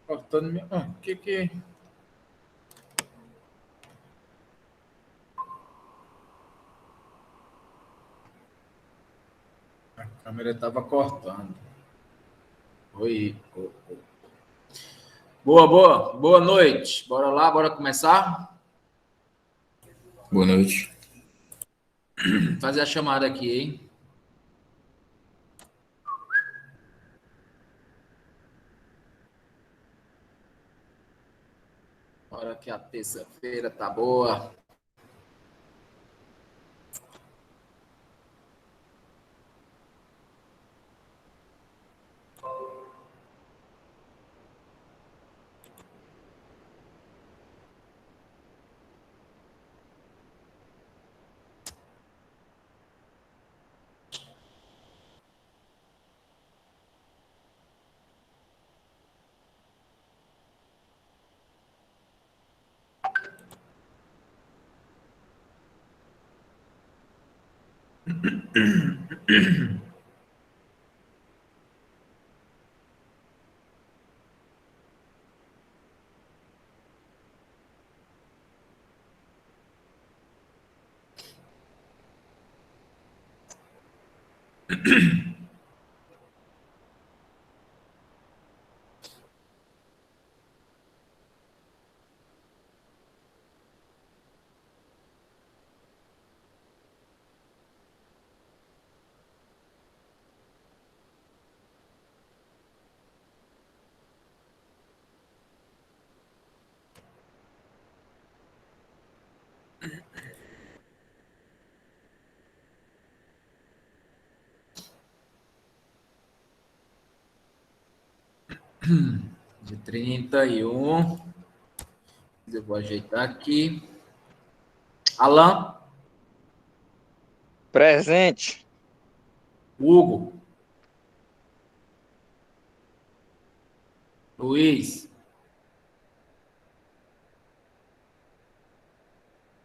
Cortando meu... que... A câmera estava cortando. Oi. Boa noite. Bora lá, bora começar? Boa noite. Fazer a chamada aqui, hein? Bora que a terça-feira tá boa. De 31. Eu vou ajeitar aqui. Alan. Presente. Hugo. Luiz.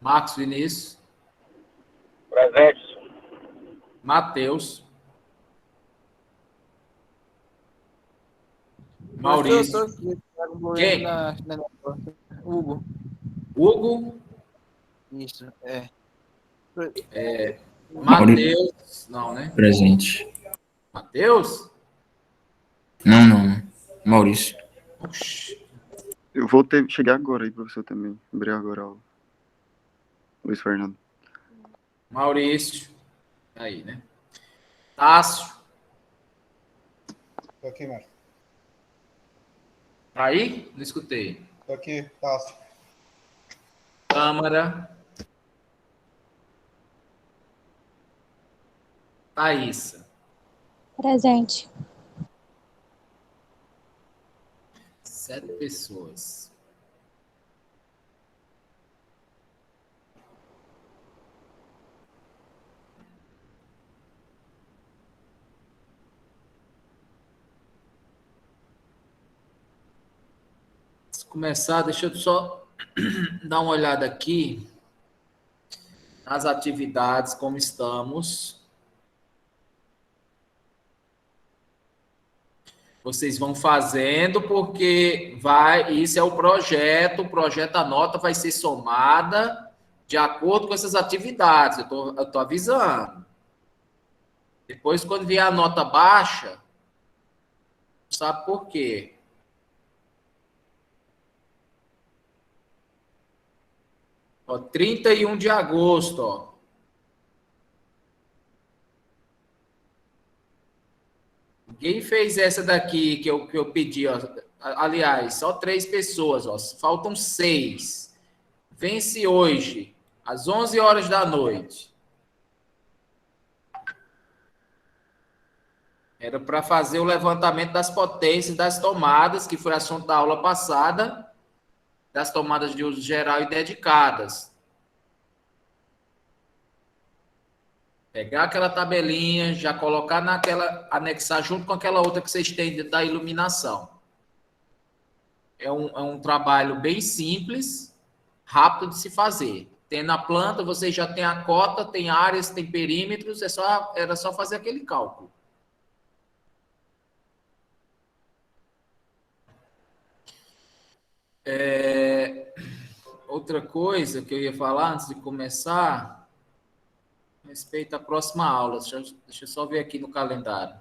Marcos Vinícius. Presente. Matheus. Maurício. Quem? Hugo. Hugo. Isso, Matheus. Não, né? Presente. Matheus? Não. Maurício. Oxi. Eu vou chegar agora aí, professor, também. Abrir agora o Luiz Fernando. Maurício. Aí, né? Tássio. Tô aqui, Marcos. Aí? Não escutei. Tô aqui, Tássio. Câmara. Thaísa. Presente. 7 pessoas. Antes de começar, deixa eu só dar uma olhada aqui nas atividades, como estamos. Vocês vão fazendo, porque isso é o projeto a nota vai ser somada de acordo com essas atividades. Eu tô avisando. Depois, quando vier a nota baixa, sabe por quê? Ó, 31 de agosto, ó. Ninguém fez essa daqui que eu pedi, ó. Aliás, só 3 pessoas, ó. Faltam 6. Vence hoje, às 11 horas da noite. Era para fazer o levantamento das potências das tomadas, que foi assunto da aula passada, das tomadas de uso geral e dedicadas. Pegar aquela tabelinha, já colocar naquela, anexar junto com aquela outra que vocês têm da iluminação. É um trabalho bem simples, rápido de se fazer. Tendo a planta, vocês já têm a cota, tem áreas, tem perímetros, era só fazer aquele cálculo. Outra coisa que eu ia falar antes de começar, a respeito à próxima aula. Deixa eu só ver aqui no calendário.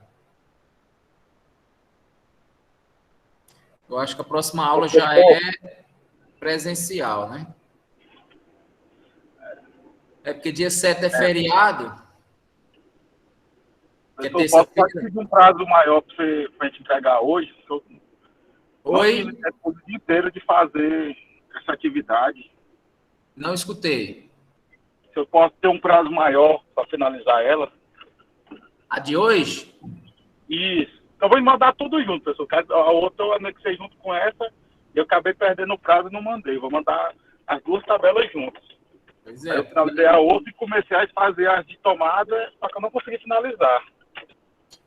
Eu acho que a próxima aula já é presencial, né? É porque dia 7 é feriado. Que é Professor, posso terça-feira. pedir um prazo maior para a gente entregar hoje? Oi? É o dia inteiro de fazer essa atividade. Não escutei. Se eu posso ter um prazo maior para finalizar ela. A de hoje? Isso. Eu vou mandar tudo junto, pessoal. A outra eu anexei junto com essa e eu acabei perdendo o prazo e não mandei. Vou mandar as duas tabelas juntas. Pois Aí é. eu finalizei a outra e comecei a fazer as de tomada, só que eu não consegui finalizar.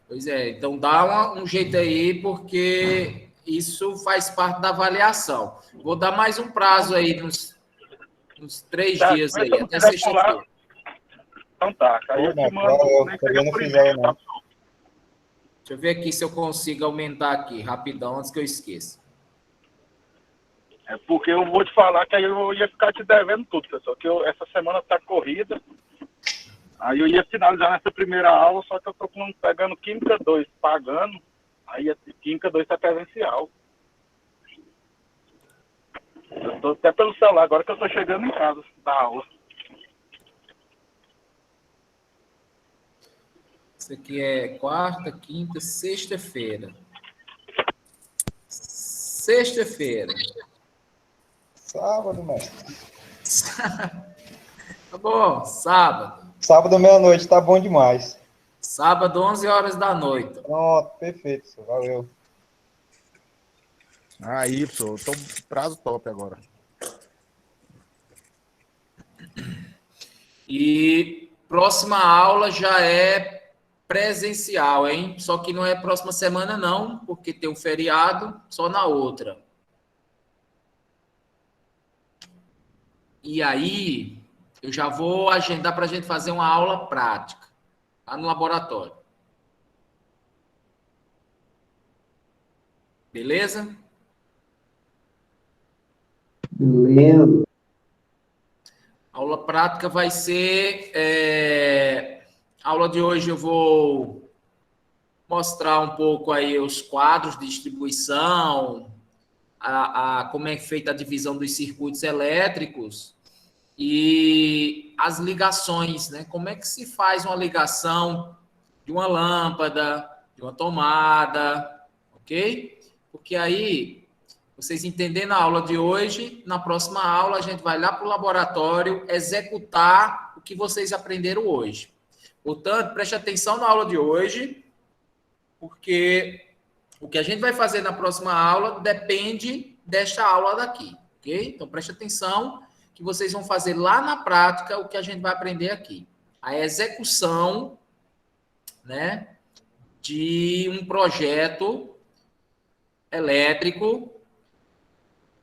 Pois é. Então dá um jeito aí, porque isso faz parte da avaliação. Vou dar mais um prazo aí, uns 3 dias Mas aí, se eu não até quiser sexta-feira. falar, então tá. Aí eu te mando. Eu também não fiz ela, não. Deixa eu ver aqui se eu consigo aumentar aqui, rapidão, antes que eu esqueça. É porque eu vou te falar que aí eu ia ficar te devendo tudo, pessoal. Que essa semana tá corrida. Aí eu ia finalizar nessa primeira aula, só que eu tô pegando Química 2, pagando. Aí a Química 2 tá presencial. Eu tô até pelo celular, agora que eu tô chegando em casa da aula. Isso aqui é quarta, quinta, sexta-feira. Sexta-feira. Sábado, mestre. Tá bom, sábado. Sábado, meia-noite, tá bom demais. Sábado, 11 horas da noite. Pronto, perfeito, senhor. Valeu. Aí, pessoal, tô prazo top agora. E próxima aula já é presencial, hein? Só que não é próxima semana, não, porque tem um feriado, só na outra. E aí, eu já vou agendar para a gente fazer uma aula prática, lá no laboratório. Beleza? Beleza. Aula prática vai ser... A aula de hoje eu vou mostrar um pouco aí os quadros de distribuição, como é feita a divisão dos circuitos elétricos e as ligações, né? Como é que se faz uma ligação de uma lâmpada, de uma tomada, ok? Porque aí, vocês entendendo a aula de hoje, na próxima aula a gente vai lá para o laboratório executar o que vocês aprenderam hoje. Portanto, preste atenção na aula de hoje, porque o que a gente vai fazer na próxima aula depende desta aula daqui, ok? Então, preste atenção que vocês vão fazer lá na prática o que a gente vai aprender aqui. A execução, né, de um projeto elétrico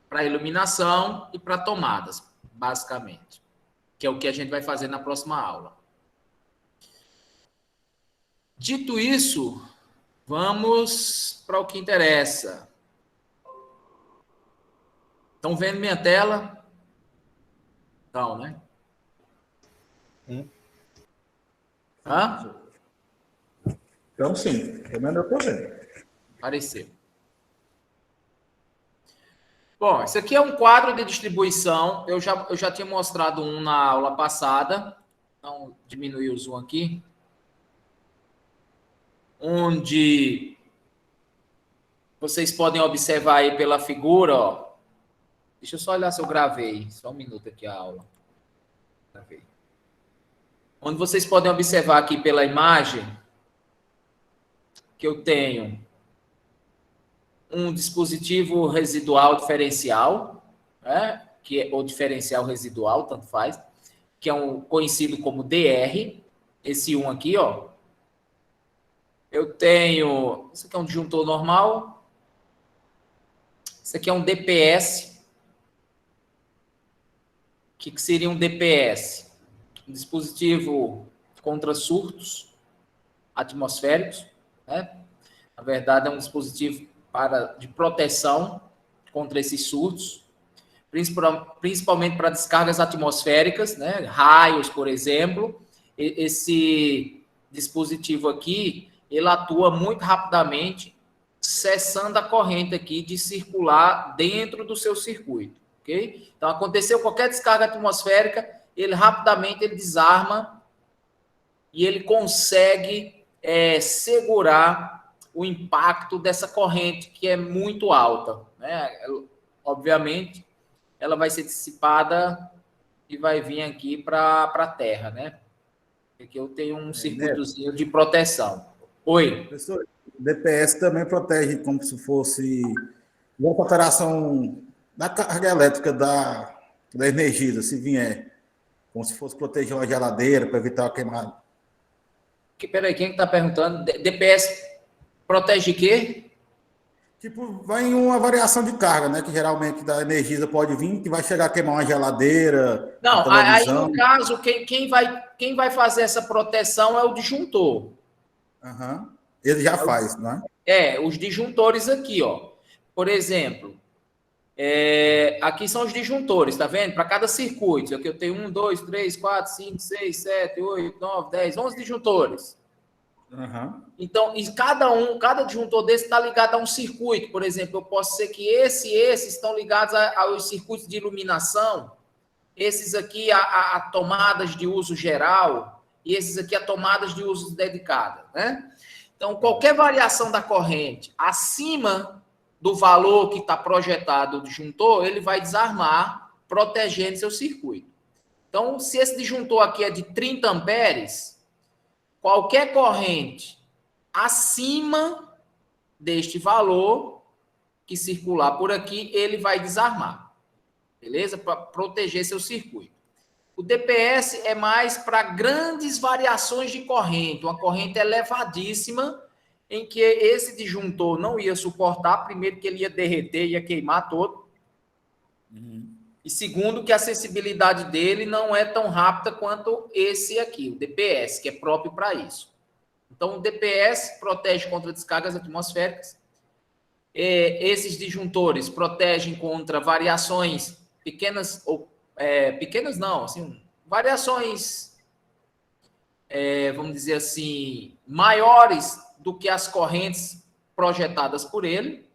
para iluminação e para tomadas, basicamente, que é o que a gente vai fazer na próxima aula. Dito isso, vamos para o que interessa. Estão vendo minha tela? Não, né? Hã? Então, sim, eu tô vendo. Apareceu. Bom, esse aqui é um quadro de distribuição. Eu já tinha mostrado um na aula passada. Então, diminuir o zoom aqui. Onde vocês podem observar aí pela figura, ó. Deixa eu só olhar se eu gravei. Só um minuto aqui a aula. Gravei. Onde vocês podem observar aqui pela imagem que eu tenho um dispositivo residual diferencial, né? Que é o diferencial residual, tanto faz, que é um conhecido como DR, esse um aqui, ó. Eu tenho, isso aqui é um disjuntor normal, isso aqui é um DPS. O que seria um DPS? Um dispositivo contra surtos atmosféricos, né? Na verdade, é um dispositivo de proteção contra esses surtos, principalmente para descargas atmosféricas, né? Raios, por exemplo. Esse dispositivo aqui, ele atua muito rapidamente, cessando a corrente aqui de circular dentro do seu circuito, ok? Então, aconteceu qualquer descarga atmosférica, ele rapidamente desarma e ele consegue segurar o impacto dessa corrente, que é muito alta, né? Obviamente, ela vai ser dissipada e vai vir aqui para a Terra, né? Aqui eu tenho um circuitozinho de proteção. Oi. Professor, o DPS também protege como se fosse uma alteração da carga elétrica da energia, se vier. Como se fosse proteger uma geladeira para evitar a queimada. Peraí, quem está perguntando? DPS protege quê? Tipo, vai em uma variação de carga, né? Que geralmente da energia pode vir, que vai chegar a queimar uma geladeira. Não, aí no caso, quem vai fazer essa proteção é o disjuntor. Uhum. Ele já faz, né? Os disjuntores aqui, ó. Por exemplo, aqui são os disjuntores, tá vendo? Para cada circuito. Aqui eu tenho 1, 2, 3, 4, 5, 6, 7, 8, 9, 10, 11 disjuntores. Uhum. Então, e cada disjuntor desse está ligado a um circuito. Por exemplo, eu posso ser que esses estão ligados aos circuitos de iluminação, esses aqui a tomadas de uso geral, e esses aqui a tomadas de uso dedicado, né? Então, qualquer variação da corrente acima do valor que está projetado do disjuntor, ele vai desarmar, protegendo seu circuito. Então, se esse disjuntor aqui é de 30 amperes, qualquer corrente acima deste valor que circular por aqui, ele vai desarmar, beleza? Para proteger seu circuito. O DPS é mais para grandes variações de corrente, uma corrente elevadíssima, em que esse disjuntor não ia suportar, primeiro que ele ia derreter, ia queimar todo, e segundo que a sensibilidade dele não é tão rápida quanto esse aqui, o DPS, que é próprio para isso. Então, o DPS protege contra descargas atmosféricas. Esses disjuntores protegem contra variações pequenas, ou pequenas não, assim, variações, vamos dizer assim, maiores do que as correntes projetadas por ele.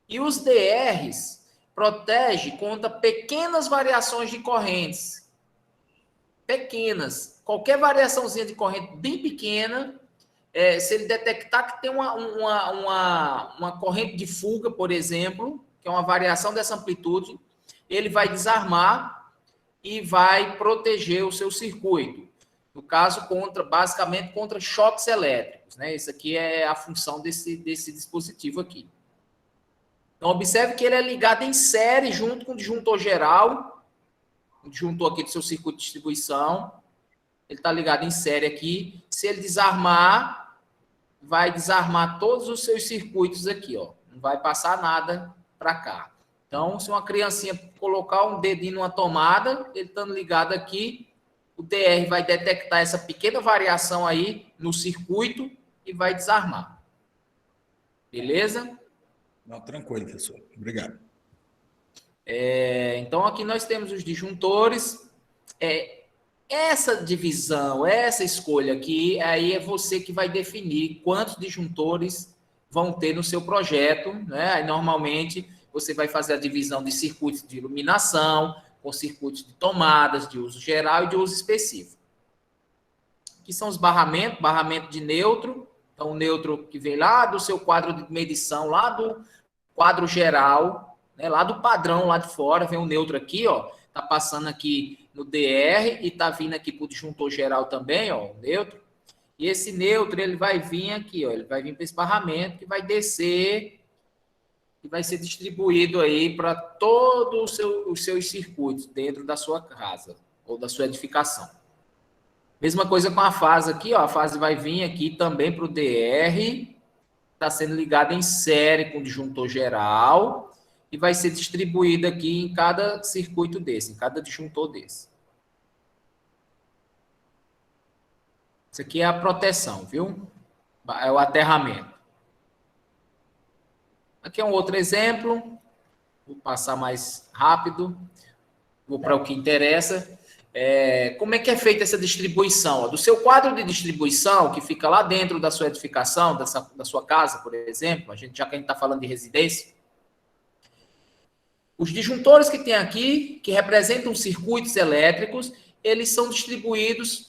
E os DRs protege contra pequenas variações de correntes. Pequenas. Qualquer variaçãozinha de corrente bem pequena, se ele detectar que tem uma corrente de fuga, por exemplo, que é uma variação dessa amplitude, ele vai desarmar e vai proteger o seu circuito. No caso, basicamente contra choques elétricos, né? Isso aqui é a função desse dispositivo aqui. Então, observe que ele é ligado em série junto com o disjuntor geral, o disjuntor aqui do seu circuito de distribuição. Ele está ligado em série aqui. Se ele desarmar, vai desarmar todos os seus circuitos aqui, ó. Não vai passar nada para cá. Então, se uma criancinha colocar um dedinho numa tomada, ele estando ligado aqui, o DR vai detectar essa pequena variação aí no circuito e vai desarmar. Beleza? Não, tranquilo, professor. Obrigado. Então, aqui nós temos os disjuntores. Essa divisão, essa escolha aqui, aí é você que vai definir quantos disjuntores vão ter no seu projeto, né? Aí, normalmente, você vai fazer a divisão de circuitos de iluminação, com circuitos de tomadas, de uso geral e de uso específico. Aqui são os barramentos, barramento de neutro. Então, o neutro que vem lá do seu quadro de medição, lá do quadro geral, né, lá do padrão, lá de fora, vem o neutro aqui, ó, tá passando aqui no DR e tá vindo aqui para o disjuntor geral também, ó, o neutro. E esse neutro, ele vai vir aqui, ó, ele vai vir para esse barramento que vai descer e vai ser distribuído aí para todos os seus circuitos dentro da sua casa ou da sua edificação. Mesma coisa com a fase aqui, ó, a fase vai vir aqui também para o DR, está sendo ligada em série com o disjuntor geral e vai ser distribuída aqui em cada circuito desse, em cada disjuntor desse. Isso aqui é a proteção, viu? É o aterramento. Aqui é um outro exemplo. Vou passar mais rápido. Vou para o que interessa. Como é que é feita essa distribuição? Do seu quadro de distribuição, que fica lá dentro da sua edificação, da sua casa, por exemplo, já que a gente está falando de residência, os disjuntores que tem aqui, que representam circuitos elétricos, eles são distribuídos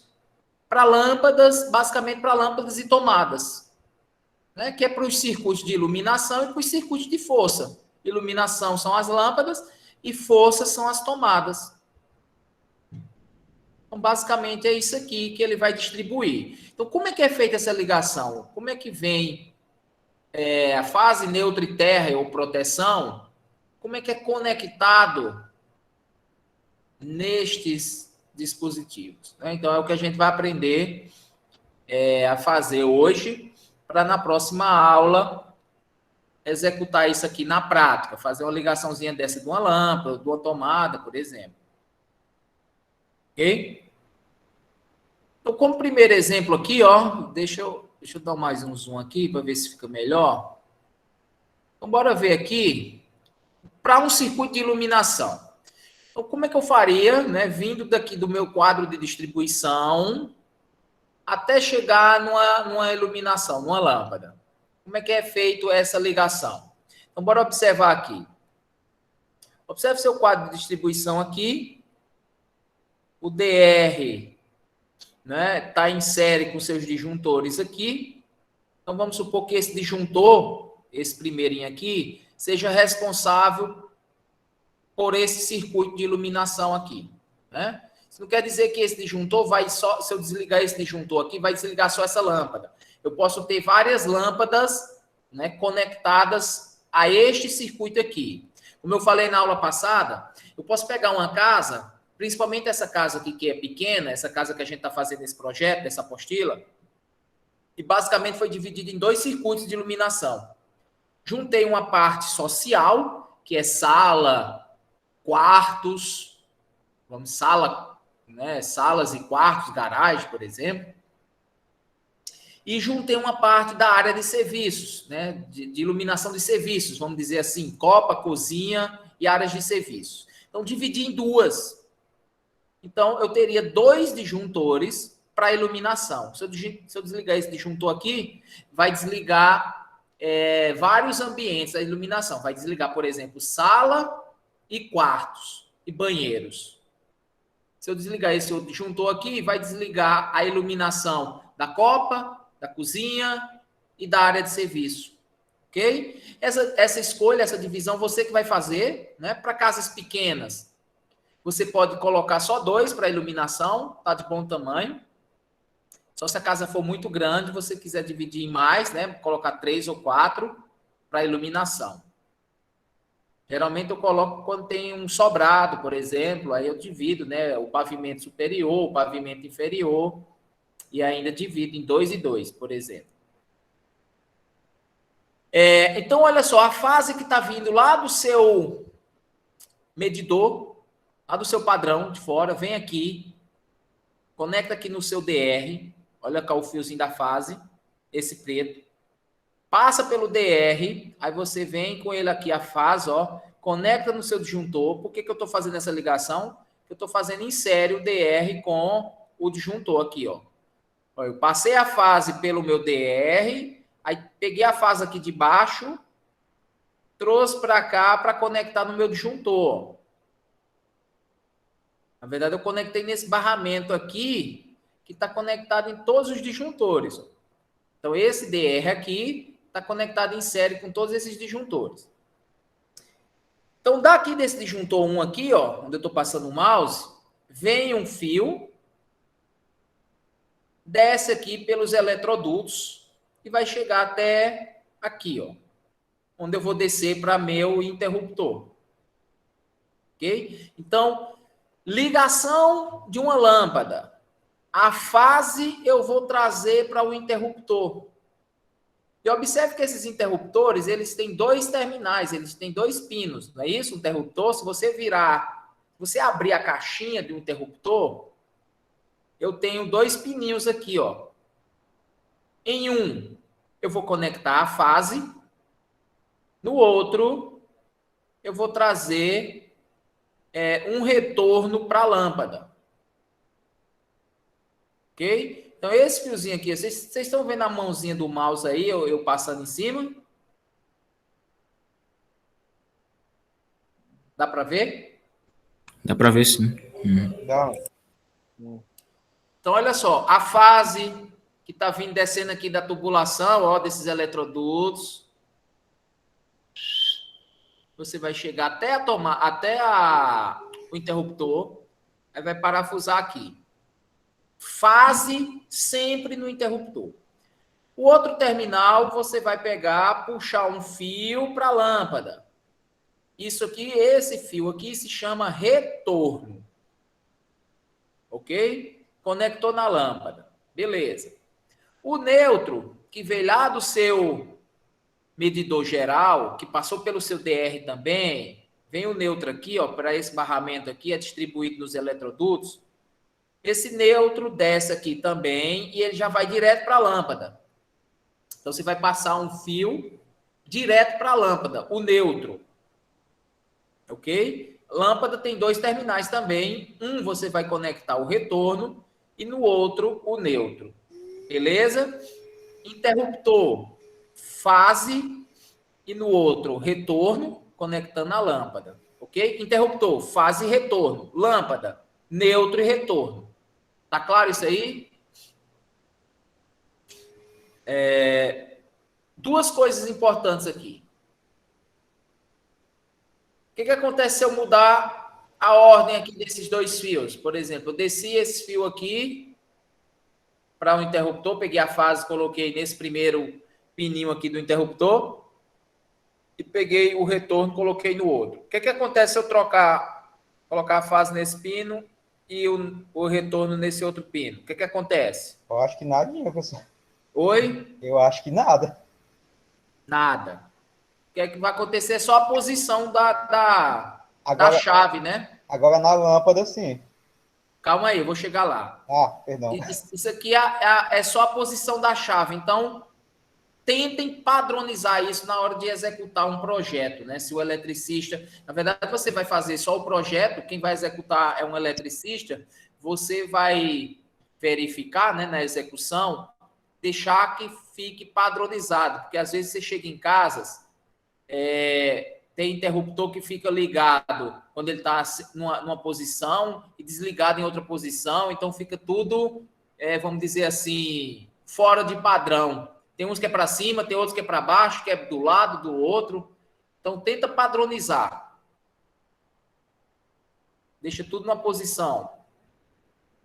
para lâmpadas, basicamente para lâmpadas e tomadas, né? Que é para os circuitos de iluminação e para os circuitos de força. Iluminação são as lâmpadas e força são as tomadas. Então, basicamente, é isso aqui que ele vai distribuir. Então, como é que é feita essa ligação? Como é que vem a fase neutra e terra ou proteção? Como é que é conectado nestes dispositivos, né? Então, é o que a gente vai aprender a fazer hoje, para na próxima aula executar isso aqui na prática, fazer uma ligaçãozinha dessa de uma lâmpada, de uma tomada, por exemplo. Ok? Então, como primeiro exemplo aqui, ó, deixa eu dar mais um zoom aqui para ver se fica melhor. Então, bora ver aqui para um circuito de iluminação. Então, como é que eu faria, né, vindo daqui do meu quadro de distribuição até chegar numa iluminação, numa lâmpada? Como é que é feito essa ligação? Então, bora observar aqui. Observe seu quadro de distribuição aqui. O DR, né, está em série com seus disjuntores aqui. Então, vamos supor que esse disjuntor, esse primeirinho aqui, seja responsável por esse circuito de iluminação aqui, né? Isso não quer dizer que esse disjuntor vai só, se eu desligar esse disjuntor aqui, vai desligar só essa lâmpada. Eu posso ter várias lâmpadas, né, conectadas a este circuito aqui. Como eu falei na aula passada, eu posso pegar uma casa, principalmente essa casa aqui que é pequena, essa casa que a gente está fazendo esse projeto, dessa apostila, e basicamente foi dividida em 2 circuitos de iluminação. Juntei uma parte social, que é sala, quartos, salas e quartos, garagem, por exemplo. E juntei uma parte da área de serviços, né, de iluminação de serviços, vamos dizer assim, copa, cozinha e áreas de serviço. Então, dividi em 2. Então, eu teria 2 disjuntores para iluminação. Se eu desligar esse disjuntor aqui, vai desligar vários ambientes da iluminação. Vai desligar, por exemplo, sala e quartos e banheiros. Se eu desligar esse outro disjuntor aqui, vai desligar a iluminação da copa, da cozinha e da área de serviço. Ok? Essa escolha, essa divisão, você que vai fazer, né? Para casas pequenas, você pode colocar só 2 para iluminação, tá de bom tamanho. Só se a casa for muito grande, você quiser dividir em mais, né? Colocar 3 ou 4 para iluminação. Geralmente eu coloco quando tem um sobrado, por exemplo, aí eu divido, né, o pavimento superior, o pavimento inferior, e ainda divido em 2 e 2, por exemplo. Então, olha só, a fase que está vindo lá do seu medidor, lá do seu padrão de fora, vem aqui, conecta aqui no seu DR, olha cá o fiozinho da fase, esse preto, passa pelo DR, aí você vem com ele aqui a fase, ó, conecta no seu disjuntor. Por que eu estou fazendo essa ligação? Eu estou fazendo em série o DR com o disjuntor aqui, ó. Eu passei a fase pelo meu DR, aí peguei a fase aqui de baixo, trouxe para cá para conectar no meu disjuntor. Na verdade, eu conectei nesse barramento aqui, que está conectado em todos os disjuntores. Então, esse DR aqui está conectado em série com todos esses disjuntores. Então, daqui desse disjuntor 1 aqui, ó, onde eu estou passando o mouse, vem um fio desce aqui pelos eletrodutos e vai chegar até aqui, ó, onde eu vou descer para meu interruptor. Ok? Então, ligação de uma lâmpada. A fase eu vou trazer para o interruptor. E observe que esses interruptores, eles têm dois terminais, eles têm dois pinos, não é isso? Um interruptor, se você virar, se você abrir a caixinha do interruptor, eu tenho dois pininhos aqui, ó. Em um, eu vou conectar a fase. No outro, eu vou trazer um retorno para a lâmpada. Ok? Então, esse fiozinho aqui, vocês estão vendo a mãozinha do mouse aí, eu passando em cima? Dá para ver? Dá pra ver sim. Dá. Então, olha só, a fase que está vindo descendo aqui da tubulação, ó, desses eletrodutos. Você vai chegar até o interruptor, aí vai parafusar aqui. Fase sempre no interruptor. O outro terminal, você vai pegar, puxar um fio para a lâmpada. Isso aqui, esse fio aqui se chama retorno. Ok? Conectou na lâmpada. Beleza. O neutro, que veio lá do seu medidor geral, que passou pelo seu DR também, vem o neutro aqui, ó, para esse barramento aqui, é distribuído nos eletrodutos. Esse neutro desce aqui também e ele já vai direto para a lâmpada. Então, você vai passar um fio direto para a lâmpada, o neutro. Ok? Lâmpada tem dois terminais também. Um você vai conectar o retorno e no outro o neutro. Beleza? Interruptor, fase e no outro retorno, conectando a lâmpada. Ok? Interruptor, fase e retorno. Lâmpada, neutro e retorno. Tá claro isso aí? Duas coisas importantes aqui. O que acontece se eu mudar a ordem aqui desses dois fios? Por exemplo, eu desci esse fio aqui para o interruptor, peguei a fase, coloquei nesse primeiro pininho aqui do interruptor e peguei o retorno, coloquei no outro. O que acontece se eu colocar a fase nesse pino e o retorno nesse outro pino? O que acontece? Eu acho que nada, professor. Oi? Eu acho que nada. Nada. O que vai acontecer é só a posição da chave, né? Agora na lâmpada, sim. Calma aí, eu vou chegar lá. Ah, perdão. Isso aqui é só a posição da chave. Então, tentem padronizar isso na hora de executar um projeto, né? Se o eletricista... Na verdade, você vai fazer só o projeto, quem vai executar é um eletricista, você vai verificar, né, na execução, deixar que fique padronizado, porque às vezes você chega em casas, tem interruptor que fica ligado quando ele está numa posição e desligado em outra posição, então fica tudo, vamos dizer assim, fora de padrão. Tem uns que é para cima, tem outros que é para baixo, que é do lado do outro. Então, tenta padronizar. Deixa tudo numa posição.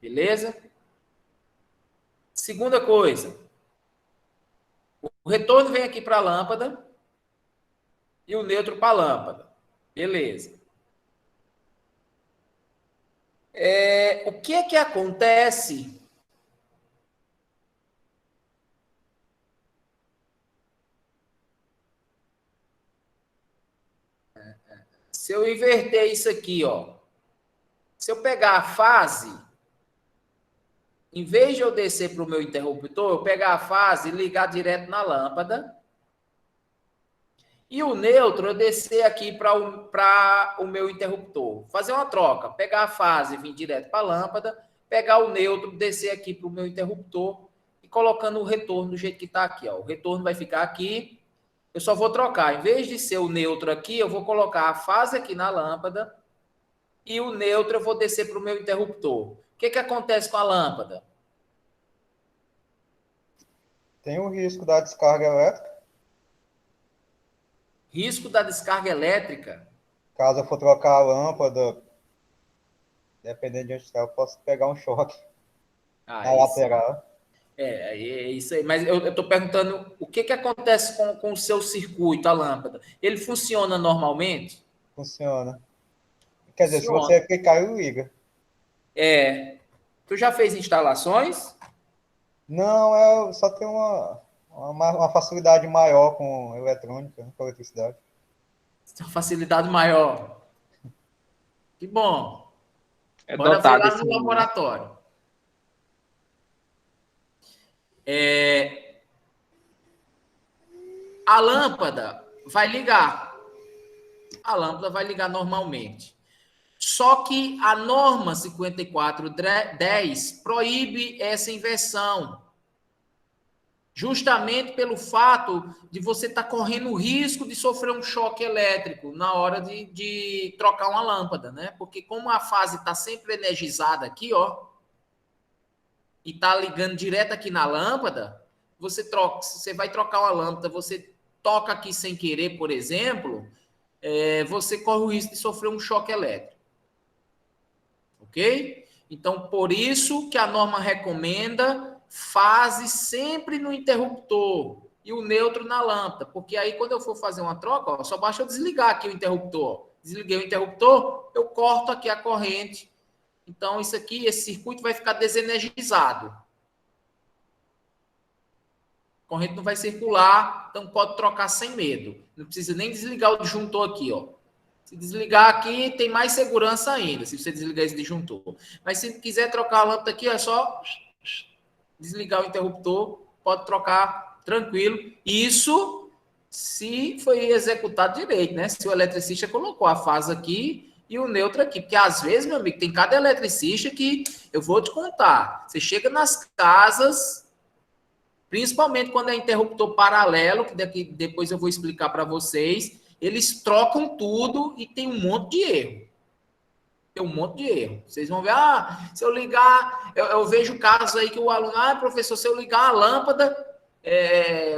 Beleza? Segunda coisa. O retorno vem aqui para a lâmpada e o neutro para a lâmpada. Beleza. O que é que acontece... Se eu inverter isso aqui, ó, se eu pegar a fase, em vez de eu descer para o meu interruptor, eu pegar a fase e ligar direto na lâmpada, e o neutro eu descer aqui para o meu interruptor. Fazer uma troca, pegar a fase e vir direto para a lâmpada, pegar o neutro, descer aqui para o meu interruptor e colocando o retorno do jeito que está aqui. Ó. O retorno vai ficar aqui. Eu só vou trocar. Em vez de ser o neutro aqui, eu vou colocar a fase aqui na lâmpada e o neutro eu vou descer para o meu interruptor. O que acontece com a lâmpada? Tem o risco da descarga elétrica. Risco da descarga elétrica? Caso eu for trocar a lâmpada, dependendo de onde está, eu posso pegar um choque na lateral. É isso aí. Mas eu estou perguntando o que acontece com o seu circuito, a lâmpada. Ele funciona normalmente? Funciona. Quer dizer, se Funciona. você clicar, ele liga. Tu já fez instalações? Não, só tem uma facilidade maior com eletrônica, né, com eletricidade. Uma facilidade maior. Que bom. É Bora ver dotado lá esse no mundo. laboratório. A lâmpada vai ligar. A lâmpada vai ligar normalmente. Só que a norma 5410 proíbe essa inversão. Justamente pelo fato de você estar correndo o risco de sofrer um choque elétrico na hora de trocar uma lâmpada, né? Porque como a fase está sempre energizada aqui, ó, e está ligando direto aqui na lâmpada, você vai trocar uma lâmpada, você toca aqui sem querer, por exemplo, você corre o risco de sofrer um choque elétrico. Ok? Então, por isso que a norma recomenda fase sempre no interruptor e o neutro na lâmpada, porque aí quando eu for fazer uma troca, ó, só basta eu desligar aqui o interruptor. Desliguei o interruptor, eu corto aqui a corrente. Então, isso aqui, esse circuito vai ficar desenergizado. A corrente não vai circular, então pode trocar sem medo. Não precisa nem desligar o disjuntor aqui, ó. Se desligar aqui, tem mais segurança ainda, se você desligar esse disjuntor. Mas se quiser trocar a lâmpada aqui, é só desligar o interruptor, pode trocar tranquilo. Isso se foi executado direito, né? Se o eletricista colocou a fase aqui e o neutro aqui. Porque às vezes, meu amigo, tem cada eletricista que eu vou te contar. Você chega nas casas, principalmente quando é interruptor paralelo, que depois eu vou explicar para vocês, eles trocam tudo e tem um monte de erro. Tem um monte de erro. Vocês vão ver, se eu ligar, eu vejo casos aí que o aluno, professor, se eu ligar a lâmpada,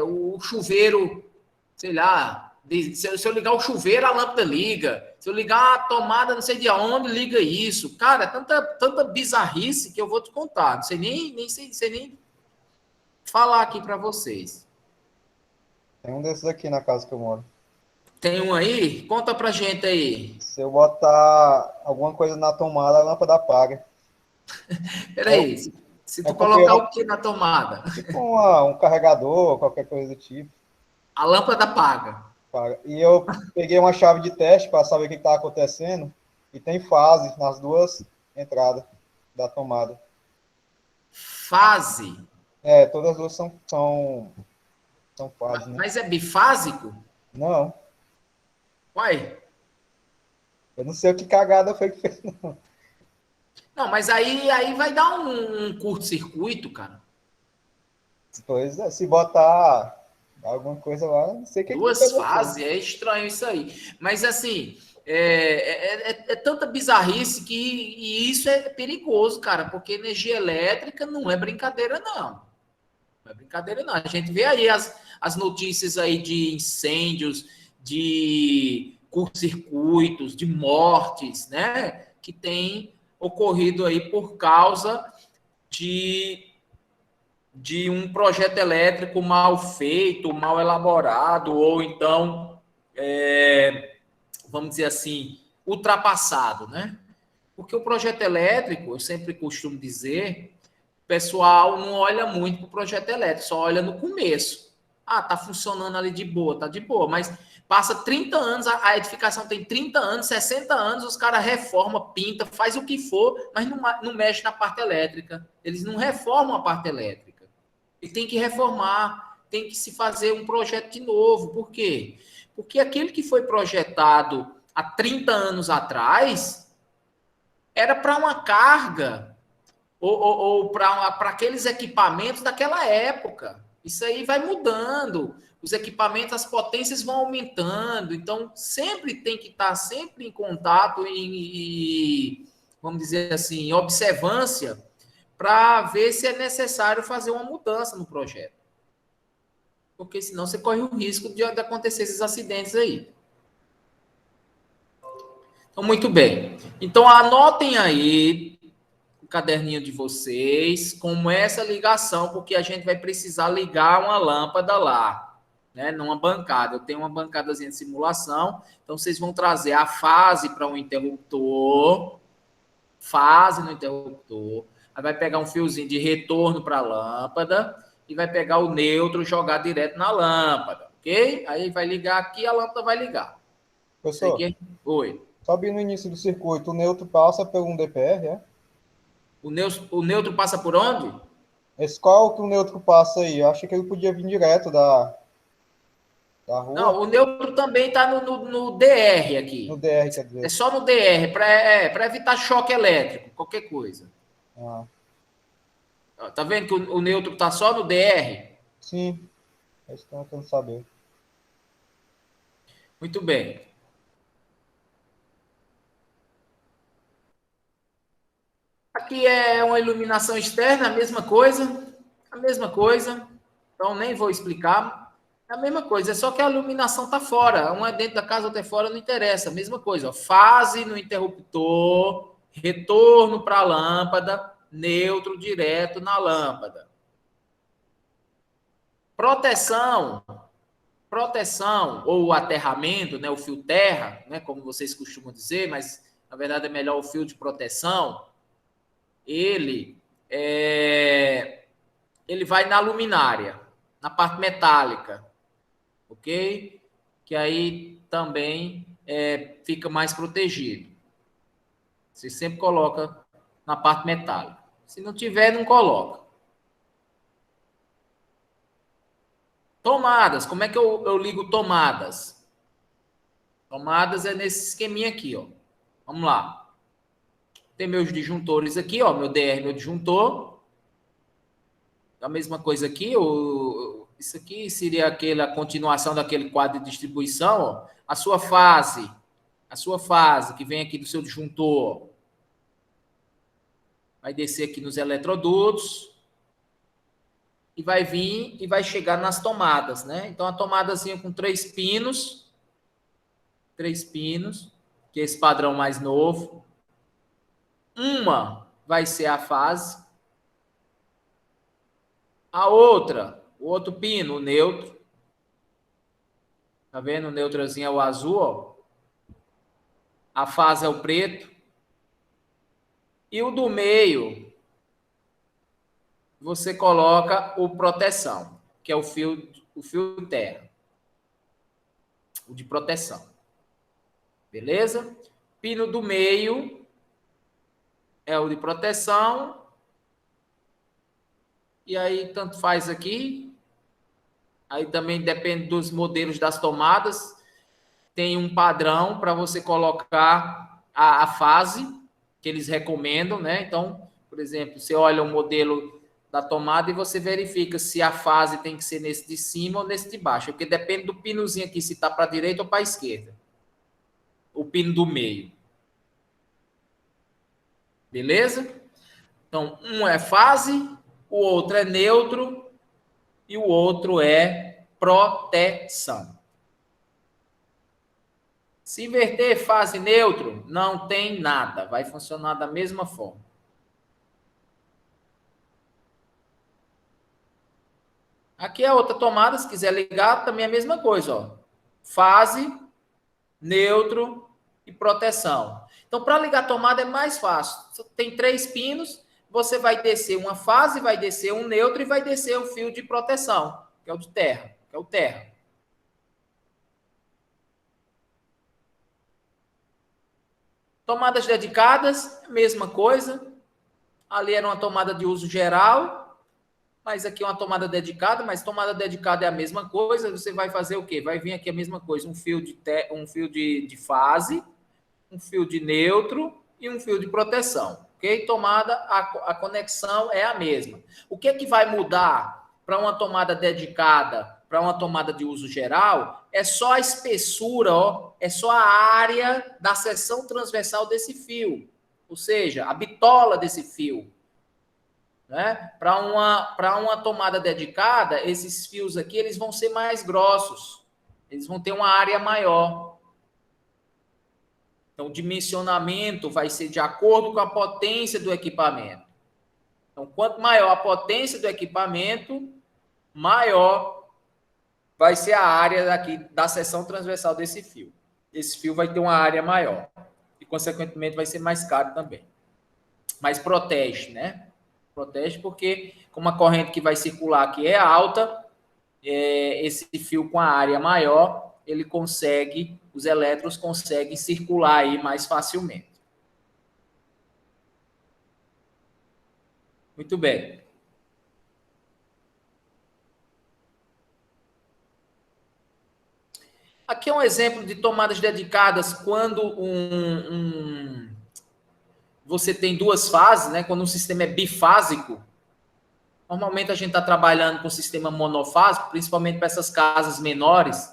o chuveiro, sei lá, se eu ligar o chuveiro, a lâmpada liga. Se eu ligar a tomada, não sei de onde, liga isso. Cara, é tanta bizarrice que eu vou te contar. Não sei nem falar aqui para vocês. Tem um desses aqui na casa que eu moro. Tem um aí? Conta pra gente aí. Se eu botar alguma coisa na tomada, a lâmpada apaga. Peraí, se tu colocar o que na tomada? Tipo um carregador, qualquer coisa do tipo. A lâmpada apaga. E eu peguei uma chave de teste para saber o que está acontecendo e tem fase nas duas entradas da tomada. Fase? Todas as duas são fases, né? Mas é bifásico? Não. Uai? Eu não sei o que cagada foi que fez, não. Não, mas aí vai dar um curto-circuito, cara. Pois é, se botar alguma coisa lá, não sei o que Duas fases, é estranho isso aí. Mas, assim, é tanta bizarrice e isso é perigoso, cara, porque energia elétrica não é brincadeira, não. Não é brincadeira, não. A gente vê aí as notícias aí de incêndios, de curto-circuitos, de mortes, né? Que tem ocorrido aí por causa de um projeto elétrico mal feito, mal elaborado, ou então, vamos dizer assim, ultrapassado, né? Porque o projeto elétrico, eu sempre costumo dizer, o pessoal não olha muito para o projeto elétrico, só olha no começo. Tá funcionando ali de boa, tá de boa, mas passa 30 anos, a edificação tem 30 anos, 60 anos, os caras reformam, pinta, faz o que for, mas não mexe na parte elétrica. Eles não reformam a parte elétrica. E tem que reformar, tem que se fazer um projeto de novo. Por quê? Porque aquele que foi projetado há 30 anos atrás era para uma carga ou para aqueles equipamentos daquela época. Isso aí vai mudando. Os equipamentos, as potências vão aumentando. Então, sempre tem que estar sempre em contato e vamos dizer assim, observância para ver se é necessário fazer uma mudança no projeto. Porque senão você corre o risco de acontecer esses acidentes aí. Então, muito bem. Então, anotem aí no caderninho de vocês como essa ligação, porque a gente vai precisar ligar uma lâmpada lá, né, numa bancada. Eu tenho uma bancadazinha de simulação, então vocês vão trazer a fase para um interruptor, fase no interruptor, aí vai pegar um fiozinho de retorno para a lâmpada e vai pegar o neutro e jogar direto na lâmpada, ok? Aí vai ligar aqui e a lâmpada vai ligar. Professor, Oi. sobe no início do circuito, o neutro passa por um DPR, é? O neutro passa por onde? Qual que o neutro passa aí? Eu achei que ele podia vir direto da rua. Não, o neutro também está no DR aqui. No DR, quer dizer. É só no DR, para evitar choque elétrico, qualquer coisa. Ah, Tá vendo que o neutro está só no DR? sim, é isso que eu quero saber. Muito bem. Aqui é uma iluminação externa, a mesma coisa. A mesma coisa. Então, nem vou explicar. É a mesma coisa, é só que a iluminação está fora. Uma é dentro da casa, outra é fora, não interessa. A mesma coisa. Ó. Fase no interruptor, retorno para a lâmpada, neutro direto na lâmpada. Proteção ou aterramento, né, o fio terra, né, como vocês costumam dizer, mas na verdade é melhor o fio de proteção. Ele vai na luminária, na parte metálica, ok? Que aí também fica mais protegido. Você sempre coloca na parte metálica. Se não tiver, não coloca. Tomadas, como é que eu ligo tomadas? Tomadas é nesse esqueminha aqui, ó. Vamos lá. Tem meus disjuntores aqui, ó, meu DR, meu disjuntor. A mesma coisa aqui, isso aqui seria a continuação daquele quadro de distribuição, ó. A sua fase que vem aqui do seu disjuntor, vai descer aqui nos eletrodutos e vai vir e vai chegar nas tomadas, né? Então, a tomadazinha com 3 pinos, que é esse padrão mais novo. Uma vai ser a fase. A outra, o outro pino, o neutro. Tá vendo? O neutrozinho é o azul, ó. A fase é o preto. E o do meio, você coloca o proteção, que é o fio terra. O de proteção. Beleza? Pino do meio é o de proteção. E aí, tanto faz aqui. Aí também depende dos modelos das tomadas. Tem um padrão para você colocar a fase que eles recomendam, né? Então, por exemplo, você olha o modelo da tomada e você verifica se a fase tem que ser nesse de cima ou nesse de baixo. Porque depende do pinozinho aqui, se está para a direita ou para a esquerda. O pino do meio. Beleza? Então, um é fase, o outro é neutro e o outro é proteção. Se inverter fase neutro, não tem nada. Vai funcionar da mesma forma. Aqui é outra tomada, se quiser ligar, também é a mesma coisa. Ó. Fase, neutro e proteção. Então, para ligar a tomada é mais fácil. Tem 3 pinos, você vai descer uma fase, vai descer um neutro e vai descer o fio de proteção, que é o de terra, que é o terra. Tomadas dedicadas, mesma coisa. Ali era uma tomada de uso geral, mas aqui é uma tomada dedicada, mas tomada dedicada é a mesma coisa. Você vai fazer o quê? Vai vir aqui a mesma coisa, um fio de fase, um fio de neutro e um fio de proteção. Ok? Tomada, a conexão é a mesma. O que é que vai mudar para uma tomada dedicada, para uma tomada de uso geral? É só a espessura, ó, é só a área da seção transversal desse fio. Ou seja, a bitola desse fio. Né? Para uma tomada dedicada, esses fios aqui eles vão ser mais grossos. Eles vão ter uma área maior. Então, o dimensionamento vai ser de acordo com a potência do equipamento. Então, quanto maior a potência do equipamento, maior vai ser a área daqui da seção transversal desse fio. Esse fio vai ter uma área maior e, consequentemente, vai ser mais caro também. Mas protege, né? Protege porque, como a corrente que vai circular aqui é alta, esse fio com a área maior, ele consegue, os elétrons conseguem circular aí mais facilmente. Muito bem. Aqui é um exemplo de tomadas dedicadas quando você tem duas fases, né? Quando um sistema é bifásico. Normalmente a gente está trabalhando com sistema monofásico, principalmente para essas casas menores,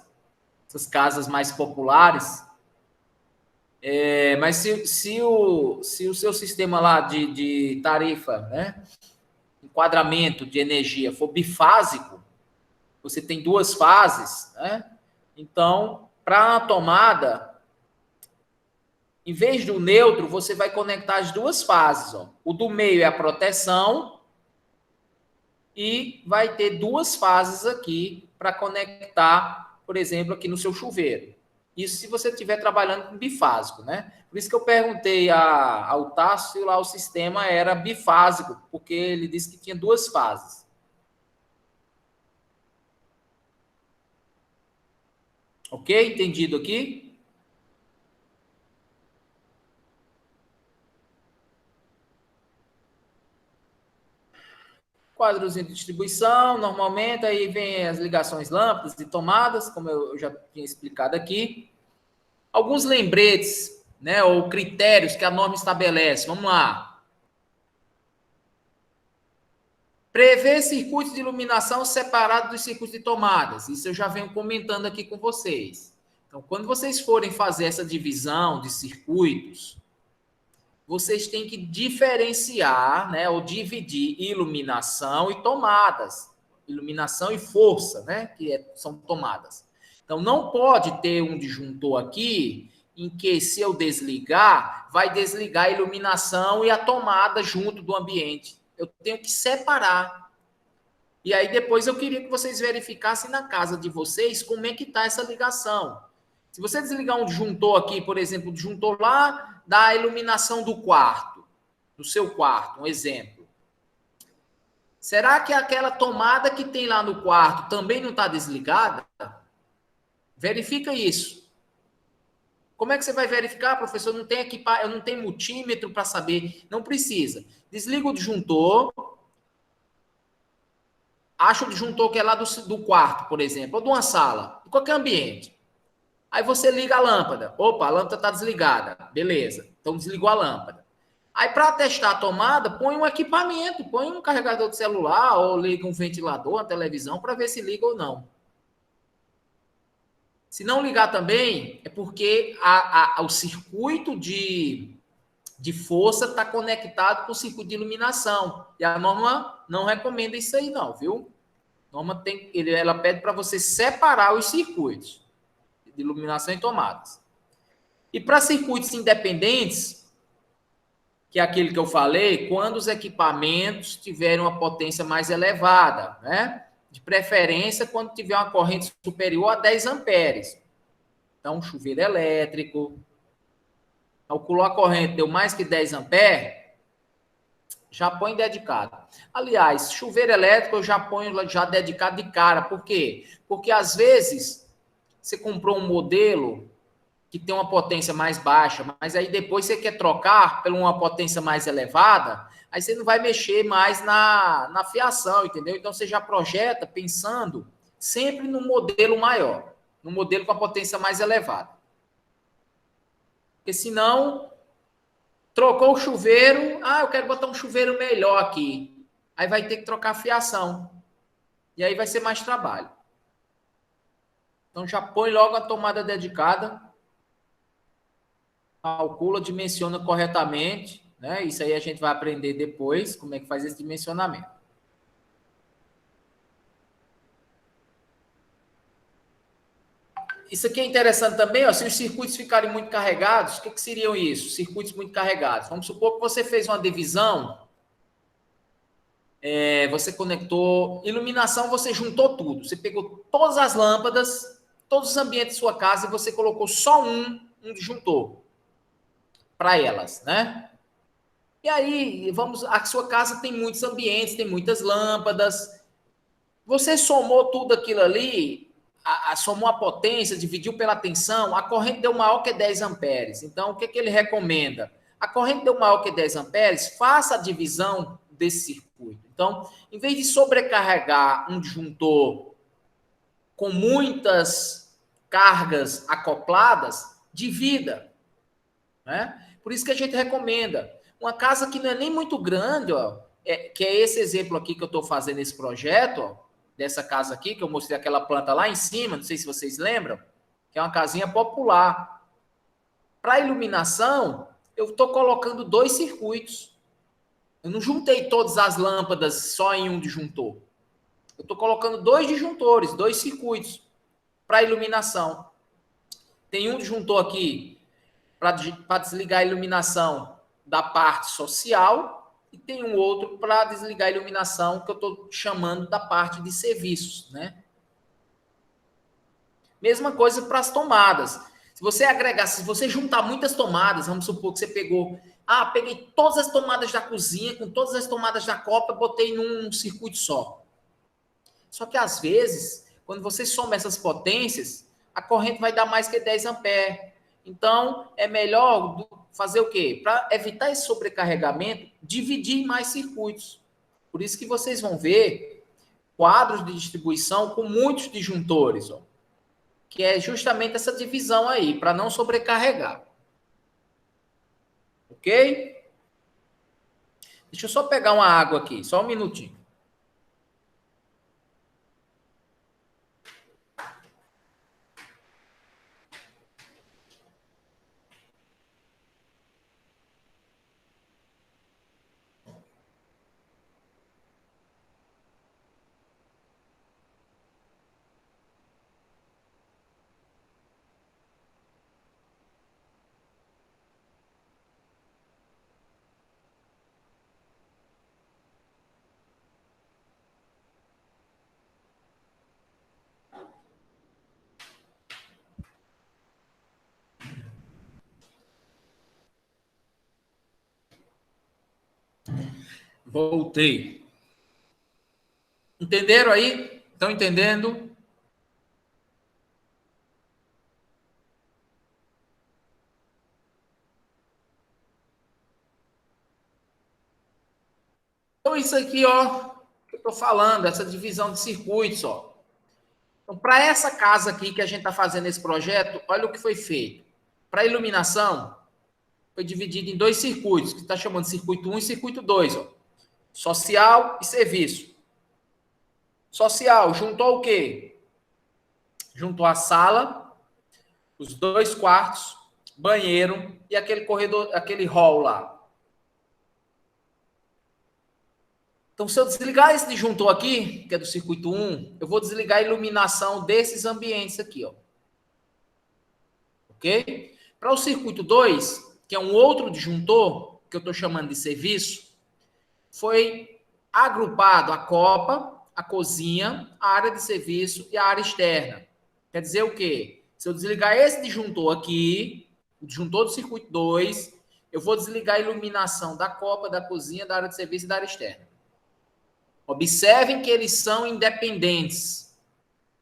essas casas mais populares. Mas se o seu sistema lá de tarifa, né? Enquadramento de energia for bifásico, você tem duas fases, né? Então, para a tomada, em vez do neutro, você vai conectar as duas fases. Ó. O do meio é a proteção e vai ter duas fases aqui para conectar, por exemplo, aqui no seu chuveiro. Isso se você estiver trabalhando com bifásico, né? Por isso que eu perguntei ao Tasso se lá o sistema era bifásico, porque ele disse que tinha duas fases. Ok? Entendido aqui? Quadrozinho de distribuição, normalmente, aí vem as ligações lâmpadas e tomadas, como eu já tinha explicado aqui. Alguns lembretes, né, ou critérios que a norma estabelece. Vamos lá. Prever circuitos de iluminação separados dos circuitos de tomadas. Isso eu já venho comentando aqui com vocês. Então, quando vocês forem fazer essa divisão de circuitos, vocês têm que diferenciar, né, ou dividir iluminação e tomadas. Iluminação e força, né, são tomadas. Então, não pode ter um disjuntor aqui em que, se eu desligar, vai desligar a iluminação e a tomada junto do ambiente. Eu tenho que separar. E aí, depois, eu queria que vocês verificassem na casa de vocês como é que está essa ligação. Se você desligar um disjuntor aqui, por exemplo, o disjuntor lá da iluminação do quarto, do seu quarto, um exemplo. Será que aquela tomada que tem lá no quarto também não está desligada? Verifica isso. Como é que você vai verificar, professor? Não tem eu não tenho multímetro para saber. Não precisa. Desliga o disjuntor. Acha o disjuntor que é lá do quarto, por exemplo, ou de uma sala, de qualquer ambiente. Aí você liga a lâmpada. Opa, a lâmpada está desligada. Beleza. Então desligou a lâmpada. Aí, para testar a tomada, põe um equipamento, põe um carregador de celular ou liga um ventilador, uma televisão, para ver se liga ou não. Se não ligar também, é porque o circuito de força está conectado com o circuito de iluminação. E a norma não recomenda isso aí, não, viu? A norma ela pede para você separar os circuitos de iluminação e tomadas. E para circuitos independentes, que é aquele que eu falei, quando os equipamentos tiverem uma potência mais elevada, né? De preferência quando tiver uma corrente superior a 10 amperes. Então, chuveiro elétrico. Calculou a corrente, deu mais que 10 amperes, já põe dedicado. Aliás, chuveiro elétrico eu já ponho já dedicado de cara. Por quê? Porque, às vezes, você comprou um modelo que tem uma potência mais baixa, mas aí depois você quer trocar por uma potência mais elevada, aí você não vai mexer mais na fiação, entendeu? Então, você já projeta pensando sempre no modelo maior, no modelo com a potência mais elevada. Porque senão, trocou o chuveiro, eu quero botar um chuveiro melhor aqui. Aí vai ter que trocar a fiação. E aí vai ser mais trabalho. Então, já põe logo a tomada dedicada, calcula, dimensiona corretamente, né? Isso aí a gente vai aprender depois, como é que faz esse dimensionamento. isso aqui é interessante também, ó, se os circuitos ficarem muito carregados, o que seriam isso? Circuitos muito carregados. Vamos supor que você fez uma divisão, você conectou iluminação, você juntou tudo. Você pegou todas as lâmpadas, todos os ambientes de sua casa e você colocou só um disjuntor para elas, né? E aí, a sua casa tem muitos ambientes, tem muitas lâmpadas. Você somou tudo aquilo ali, somou a potência, dividiu pela tensão, a corrente deu maior que 10 amperes. Então, o que ele recomenda? A corrente deu maior que 10 amperes, faça a divisão desse circuito. Então, em vez de sobrecarregar um disjuntor com muitas cargas acopladas, divida, né? Por isso que a gente recomenda. Uma casa que não é nem muito grande, ó, que é esse exemplo aqui que eu estou fazendo nesse projeto, ó, dessa casa aqui, que eu mostrei aquela planta lá em cima, não sei se vocês lembram, que é uma casinha popular. Para iluminação, eu estou colocando 2 circuitos. Eu não juntei todas as lâmpadas só em um disjuntor. Eu estou colocando 2 disjuntores, 2 circuitos para iluminação. Tem um disjuntor aqui para desligar a iluminação da parte social e tem um outro para desligar a iluminação que eu estou chamando da parte de serviços, né? Mesma coisa para as tomadas. Se você agregar, se você juntar muitas tomadas, vamos supor que você peguei todas as tomadas da cozinha com todas as tomadas da copa, botei num circuito só. Só que às vezes, quando você soma essas potências, a corrente vai dar mais que 10 amperes. Então, é melhor fazer o quê? Para evitar esse sobrecarregamento, dividir em mais circuitos. Por isso que vocês vão ver quadros de distribuição com muitos disjuntores, ó, que é justamente essa divisão aí, para não sobrecarregar. Ok? Deixa eu só pegar uma água aqui, só um minutinho. Voltei. Entenderam aí? Estão entendendo? Então, isso aqui, ó, que eu estou falando, essa divisão de circuitos, ó. Então, para essa casa aqui que a gente está fazendo esse projeto, olha o que foi feito. Para iluminação, foi dividido em 2 circuitos, que está chamando de circuito 1 e circuito 2, ó. Social e serviço. Social, juntou o quê? Juntou a sala, os 2 quartos, banheiro e aquele corredor, aquele hall lá. Então, se eu desligar esse disjuntor aqui, que é do circuito 1, eu vou desligar a iluminação desses ambientes aqui, ó. Ok? Para o circuito 2, que é um outro disjuntor, que eu estou chamando de serviço, foi agrupado a copa, a cozinha, a área de serviço e a área externa. Quer dizer o quê? Se eu desligar esse disjuntor aqui, o disjuntor do circuito 2, eu vou desligar a iluminação da copa, da cozinha, da área de serviço e da área externa. Observem que eles são independentes.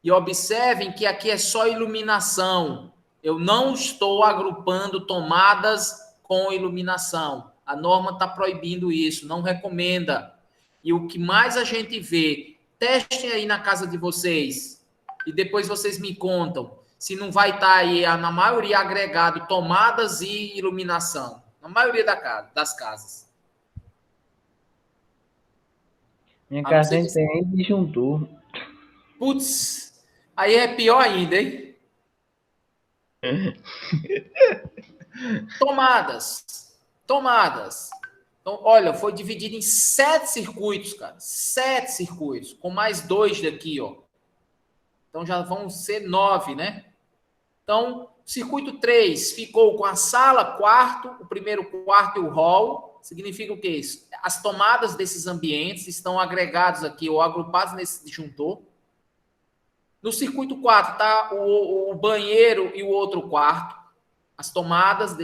E observem que aqui é só iluminação. Eu não estou agrupando tomadas com iluminação. A norma está proibindo isso, não recomenda. E o que mais a gente vê, testem aí na casa de vocês e depois vocês me contam se não vai estar aí, na maioria, agregado tomadas e iluminação. Na maioria das casas. Minha casa não tem nem disjuntor. Putz, aí é pior ainda, hein? Tomadas. Então, olha, foi dividido em 7 circuitos, cara. 7 circuitos, com mais 2 daqui, ó. Então já vão ser 9, né? Então, circuito 3 ficou com a sala, quarto, o primeiro quarto e o hall. Significa o que isso? As tomadas desses ambientes estão agregados aqui ou agrupados nesse disjuntor. No circuito 4 está o banheiro e o outro quarto. As tomadas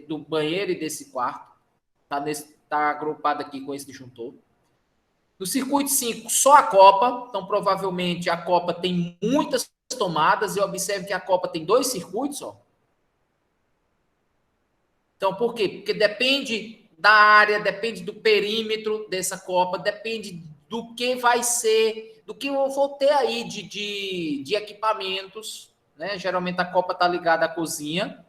do banheiro e desse quarto. Está agrupado aqui com esse disjuntor. No circuito 5, só a copa. Então, provavelmente, a copa tem muitas tomadas. E observe que a copa tem 2 circuitos. Ó. Então, por quê? Porque depende da área, depende do perímetro dessa copa, depende do que vai ser, do que eu vou ter aí de equipamentos. Né? Geralmente, a copa está ligada à cozinha.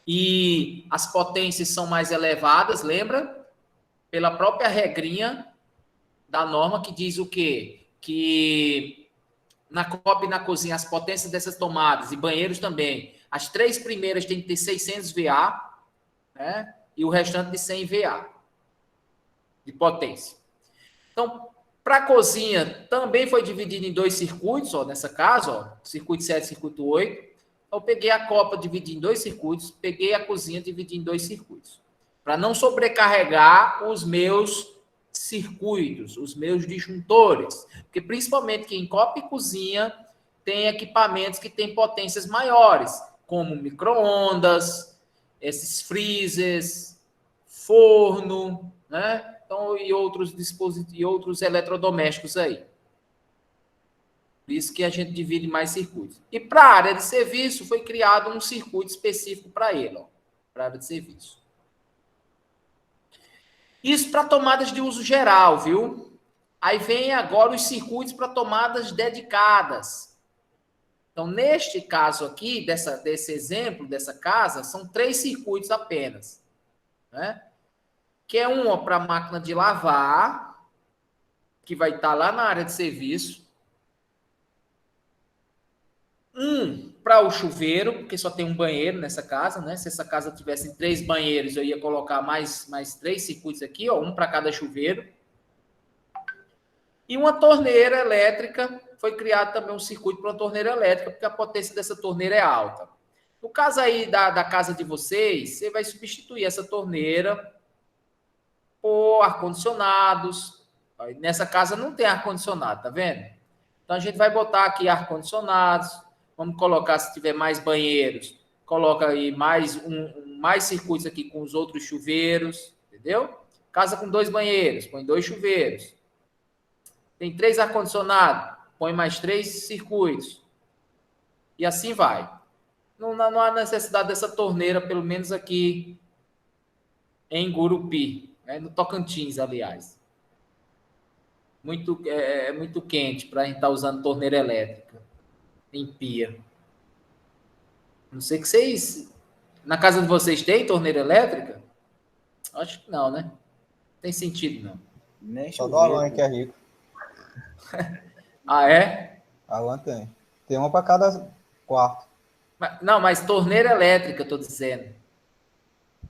E as potências são mais elevadas, lembra? Pela própria regrinha da norma que diz o quê? Que na copa e na cozinha, as potências dessas tomadas e banheiros também, as 3 primeiras têm que ter 600 VA, né? E o restante de 100 VA de potência. Então, para a cozinha, também foi dividido em 2 circuitos, ó, nessa casa, ó, circuito 7 e circuito 8. Então, eu peguei a copa, dividi em 2 circuitos, peguei a cozinha, dividi em 2 circuitos. Para não sobrecarregar os meus circuitos, os meus disjuntores. Porque, principalmente, que em copa e cozinha, tem equipamentos que têm potências maiores, como micro-ondas, esses freezers, forno, né? Então, e outros dispositivos, e outros eletrodomésticos aí. Por isso que a gente divide mais circuitos. E para a área de serviço, foi criado um circuito específico para ele, para a área de serviço. Isso para tomadas de uso geral, viu? Aí vem agora os circuitos para tomadas dedicadas. Então, neste caso aqui, desse exemplo, dessa casa, são 3 circuitos apenas. Né? Que é uma para a máquina de lavar, que vai estar lá na área de serviço. Um para o chuveiro, porque só tem um banheiro nessa casa, né? Se essa casa tivesse 3 banheiros, eu ia colocar mais 3 circuitos aqui, ó, um para cada chuveiro. E uma torneira elétrica, foi criado também um circuito para uma torneira elétrica, porque a potência dessa torneira é alta. No caso aí da casa de vocês, você vai substituir essa torneira por ar-condicionados. Nessa casa não tem ar-condicionado, tá vendo? Então a gente vai botar aqui ar-condicionados. Vamos colocar, se tiver mais banheiros, coloca aí mais circuitos aqui com os outros chuveiros, entendeu? Casa com 2 banheiros, põe 2 chuveiros. Tem 3 ar-condicionados, põe mais 3 circuitos. E assim vai. Não há necessidade dessa torneira, pelo menos aqui em Gurupi, né? No Tocantins, aliás. É muito quente para a gente estar usando torneira elétrica em pia. Não sei que vocês... Na casa de vocês tem torneira elétrica? Acho que não, né? Não tem sentido, não. Nem Só do Alan, que é rico. Ah, é? Alan tem. Tem uma para cada quarto. Mas torneira elétrica, eu tô dizendo.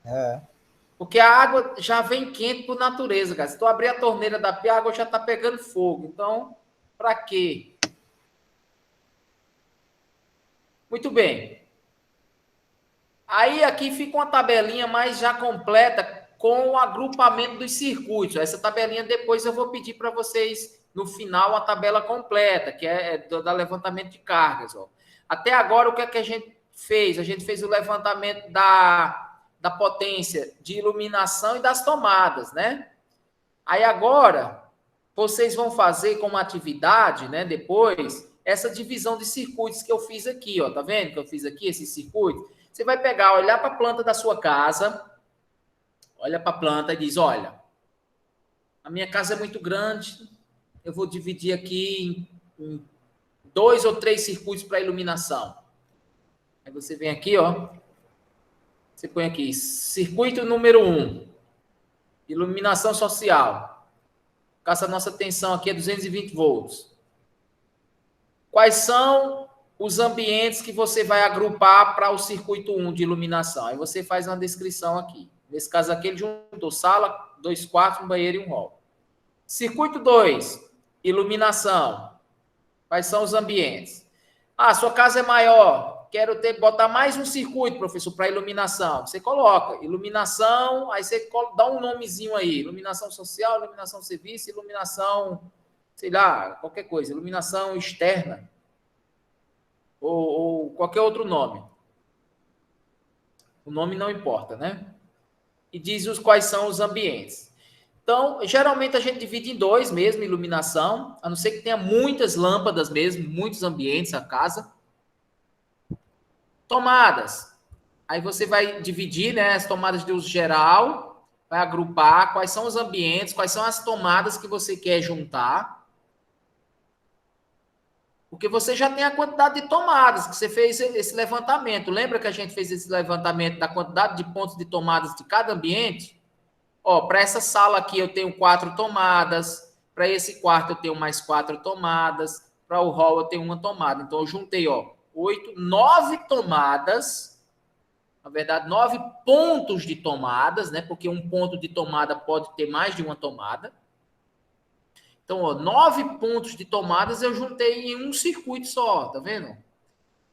É. Porque a água já vem quente por natureza, cara. Se tu abrir a torneira da pia, a água já tá pegando fogo. Então, para quê? Muito bem. Aí aqui fica uma tabelinha mais já completa com o agrupamento dos circuitos. Essa tabelinha depois eu vou pedir para vocês no final a tabela completa, que é da levantamento de cargas. Ó. Até agora, o que é que a gente fez? A gente fez o levantamento da potência de iluminação e das tomadas, né? Aí agora, vocês vão fazer como atividade, né, depois, essa divisão de circuitos que eu fiz aqui, ó, tá vendo que eu fiz aqui esse circuito? Você vai pegar, olhar para a planta da sua casa, olha para a planta e diz, olha, a minha casa é muito grande, eu vou dividir aqui em 2 ou 3 circuitos para iluminação. Aí você vem aqui, ó, você põe aqui, circuito número 1, iluminação social. A nossa tensão aqui é 220 volts. Quais são os ambientes que você vai agrupar para o circuito 1 de iluminação? Aí você faz uma descrição aqui. Nesse caso aqui, ele juntou sala, 2 quartos, um banheiro e um hall. Circuito 2, iluminação. Quais são os ambientes? Ah, sua casa é maior. Quero botar mais um circuito, professor, para iluminação. Você coloca iluminação, aí você dá um nomezinho aí. Iluminação social, iluminação serviço, iluminação, sei lá, qualquer coisa. Iluminação externa. Ou qualquer outro nome. O nome não importa, né? E diz quais são os ambientes. Então, geralmente a gente divide em 2 mesmo, iluminação, a não ser que tenha muitas lâmpadas mesmo, muitos ambientes a casa. Tomadas. Aí você vai dividir, né, as tomadas de uso geral, vai agrupar quais são os ambientes, quais são as tomadas que você quer juntar. Porque você já tem a quantidade de tomadas, que você fez esse levantamento. Lembra que a gente fez esse levantamento da quantidade de pontos de tomadas de cada ambiente? Ó, para essa sala aqui eu tenho 4 tomadas, para esse quarto eu tenho mais 4 tomadas, para o hall eu tenho 1 tomada. Então eu juntei, ó, 9 tomadas, na verdade 9 pontos de tomadas, né? Porque um ponto de tomada pode ter mais de uma tomada. Então, ó, 9 pontos de tomadas eu juntei em um circuito só, tá vendo?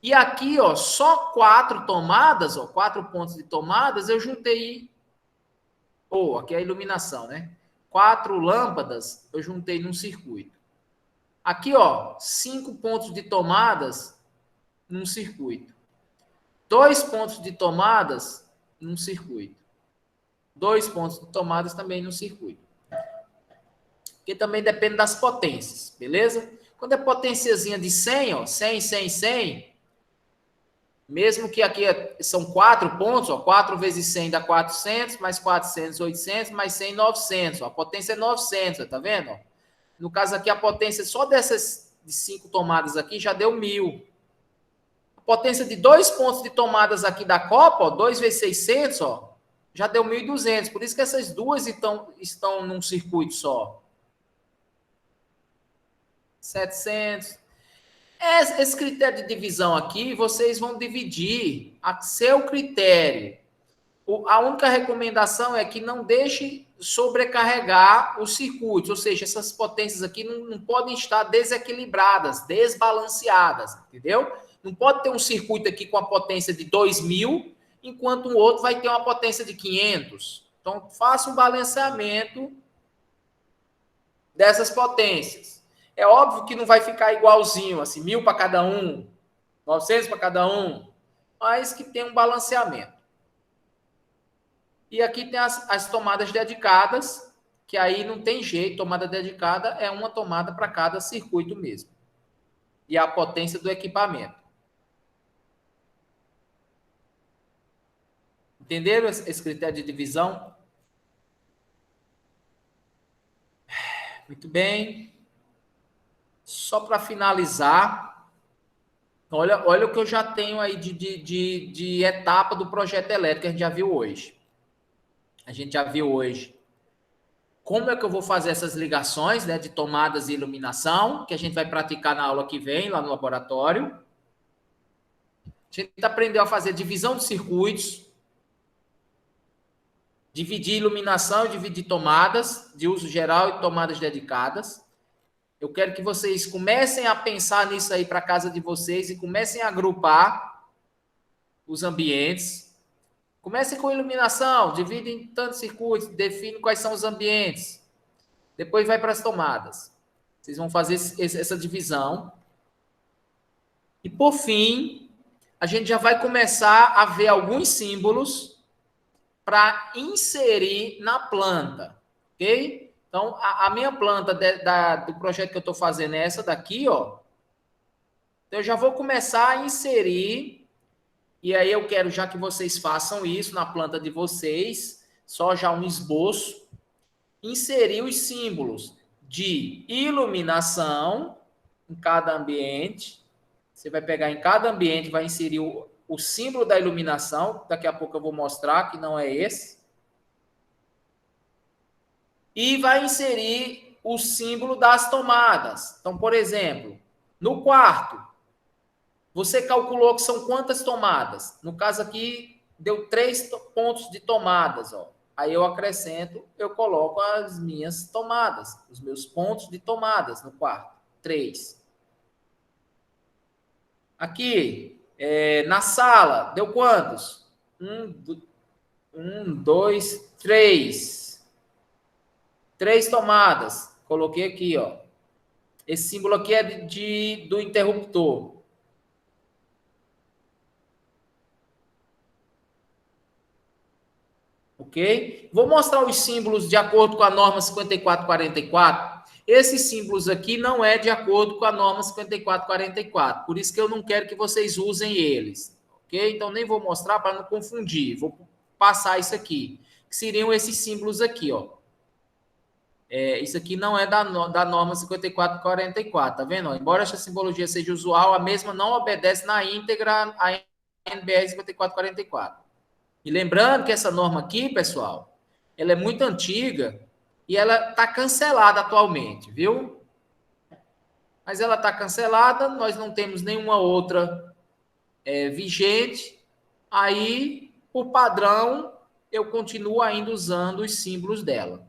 E aqui, ó, só 4 tomadas, ó, 4 pontos de tomadas eu juntei. Aqui é a iluminação, né? 4 lâmpadas eu juntei num circuito. Aqui, ó, 5 pontos de tomadas num circuito. 2 pontos de tomadas num circuito. 2 pontos de tomadas também num circuito. Porque também depende das potências, beleza? Quando é potênciazinha de 100, ó, 100, 100, 100, mesmo que aqui são 4 pontos, ó, 4 vezes 100 dá 400, mais 400, 800, mais 100, 900. Ó, a potência é 900, tá vendo? Ó, no caso aqui, a potência só dessas de 5 tomadas aqui já deu 1000. A potência de 2 pontos de tomadas aqui da Copa, ó, 2 vezes 600, ó, já deu 1.200. Por isso que essas duas estão num circuito só. 700. Esse critério de divisão aqui, vocês vão dividir a seu critério. A única recomendação é que não deixe sobrecarregar os circuitos, ou seja, essas potências aqui não podem estar desequilibradas, desbalanceadas, entendeu? Não pode ter um circuito aqui com a potência de 2.000, enquanto o outro vai ter uma potência de 500. Então, faça um balanceamento dessas potências. É óbvio que não vai ficar igualzinho, assim, 1.000 para cada um, 900 para cada um, mas que tem um balanceamento. E aqui tem as tomadas dedicadas, que aí não tem jeito, tomada dedicada é uma tomada para cada circuito mesmo. E a potência do equipamento. Entenderam esse critério de divisão? Muito bem. Só para finalizar, olha o que eu já tenho aí de etapa do projeto elétrico que a gente já viu hoje. A gente já viu hoje como é que eu vou fazer essas ligações, né, de tomadas e iluminação, que a gente vai praticar na aula que vem, lá no laboratório. A gente aprendeu a fazer divisão de circuitos, dividir iluminação e dividir tomadas de uso geral e tomadas dedicadas. Eu quero que vocês comecem a pensar nisso aí para a casa de vocês e comecem a agrupar os ambientes. Comecem com iluminação, divide em tantos circuitos, define quais são os ambientes. Depois vai para as tomadas. Vocês vão fazer essa divisão. E, por fim, a gente já vai começar a ver alguns símbolos para inserir na planta, ok? Então, a minha planta do projeto que eu estou fazendo é essa daqui, ó. Então, eu já vou começar a inserir, e aí eu quero já que vocês façam isso na planta de vocês, só já um esboço, inserir os símbolos de iluminação em cada ambiente. Você vai pegar em cada ambiente, vai inserir o símbolo da iluminação, daqui a pouco eu vou mostrar que não é esse. E vai inserir o símbolo das tomadas. Então, por exemplo, no quarto, você calculou que são quantas tomadas? No caso aqui, deu 3 pontos de tomadas, ó. Aí eu acrescento, eu coloco as minhas tomadas, os meus pontos de tomadas no quarto. 3. Aqui, na sala, deu quantos? 2, 3. 3 tomadas. Coloquei aqui, ó. Esse símbolo aqui é do interruptor. Ok? Vou mostrar os símbolos de acordo com a norma 5444. Esses símbolos aqui não é de acordo com a norma 5444. Por isso que eu não quero que vocês usem eles. Ok? Então, nem vou mostrar para não confundir. Vou passar isso aqui. Que seriam esses símbolos aqui, ó. Isso aqui não é da norma 5444, tá vendo? Embora essa simbologia seja usual, a mesma não obedece na íntegra à NBR 5444. E lembrando que essa norma aqui, pessoal, ela é muito antiga e ela está cancelada atualmente, viu? Mas ela está cancelada, nós não temos nenhuma outra vigente. Aí, por padrão, eu continuo ainda usando os símbolos dela.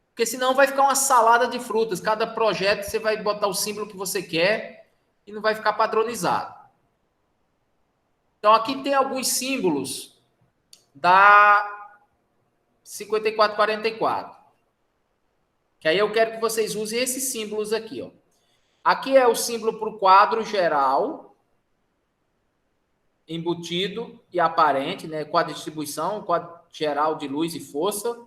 Porque senão vai ficar uma salada de frutas. Cada projeto você vai botar o símbolo que você quer e não vai ficar padronizado. Então, aqui tem alguns símbolos da 5444. Que aí eu quero que vocês usem esses símbolos aqui, ó. Aqui é o símbolo para o quadro geral, embutido e aparente, né? Quadro de distribuição, quadro geral de luz e força.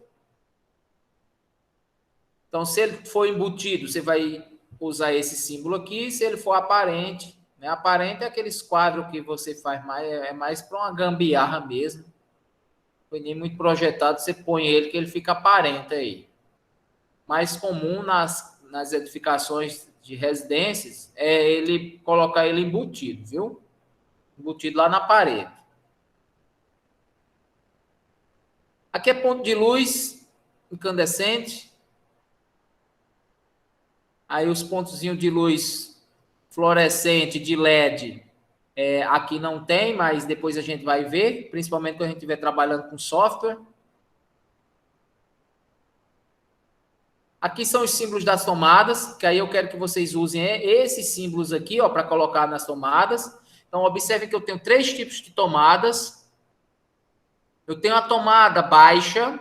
Então, se ele for embutido, você vai usar esse símbolo aqui. Se ele for aparente, né? Aparente é aqueles quadros que você faz mais para uma gambiarra mesmo. Não foi nem muito projetado, você põe ele que ele fica aparente aí. Mais comum nas edificações de residências é ele colocar ele embutido, viu? Embutido lá na parede. Aqui é ponto de luz incandescente. Aí os pontozinhos de luz fluorescente de LED aqui não tem, mas depois a gente vai ver, principalmente quando a gente estiver trabalhando com software. Aqui são os símbolos das tomadas, que aí eu quero que vocês usem esses símbolos aqui, ó, para colocar nas tomadas. Então, observe que eu tenho 3 tipos de tomadas. Eu tenho a tomada baixa,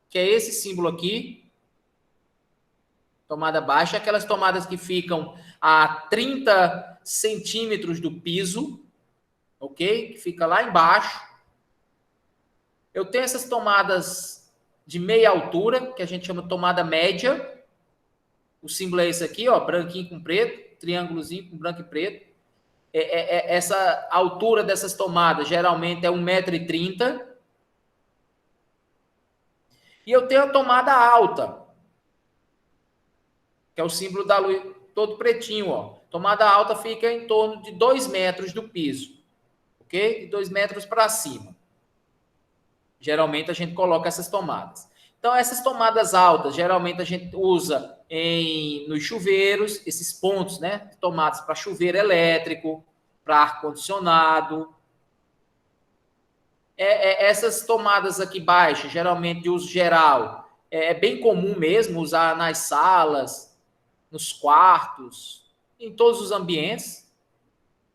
que é esse símbolo aqui. Tomada baixa, aquelas tomadas que ficam a 30 centímetros do piso, ok? Que fica lá embaixo. Eu tenho essas tomadas de meia altura, que a gente chama de tomada média. O símbolo é esse aqui, ó, branquinho com preto, triângulozinho com branco e preto. Essa altura dessas tomadas geralmente é 1,30 m. E eu tenho a tomada alta, que é o símbolo da luz, todo pretinho, ó. Tomada alta fica em torno de 2 metros do piso, ok? De 2 metros para cima. Geralmente a gente coloca essas tomadas. Então, essas tomadas altas, geralmente a gente usa nos chuveiros, esses pontos, né? Tomadas para chuveiro elétrico, para ar-condicionado. Essas tomadas aqui baixas, geralmente de uso geral, é bem comum mesmo usar nas salas, nos quartos, em todos os ambientes.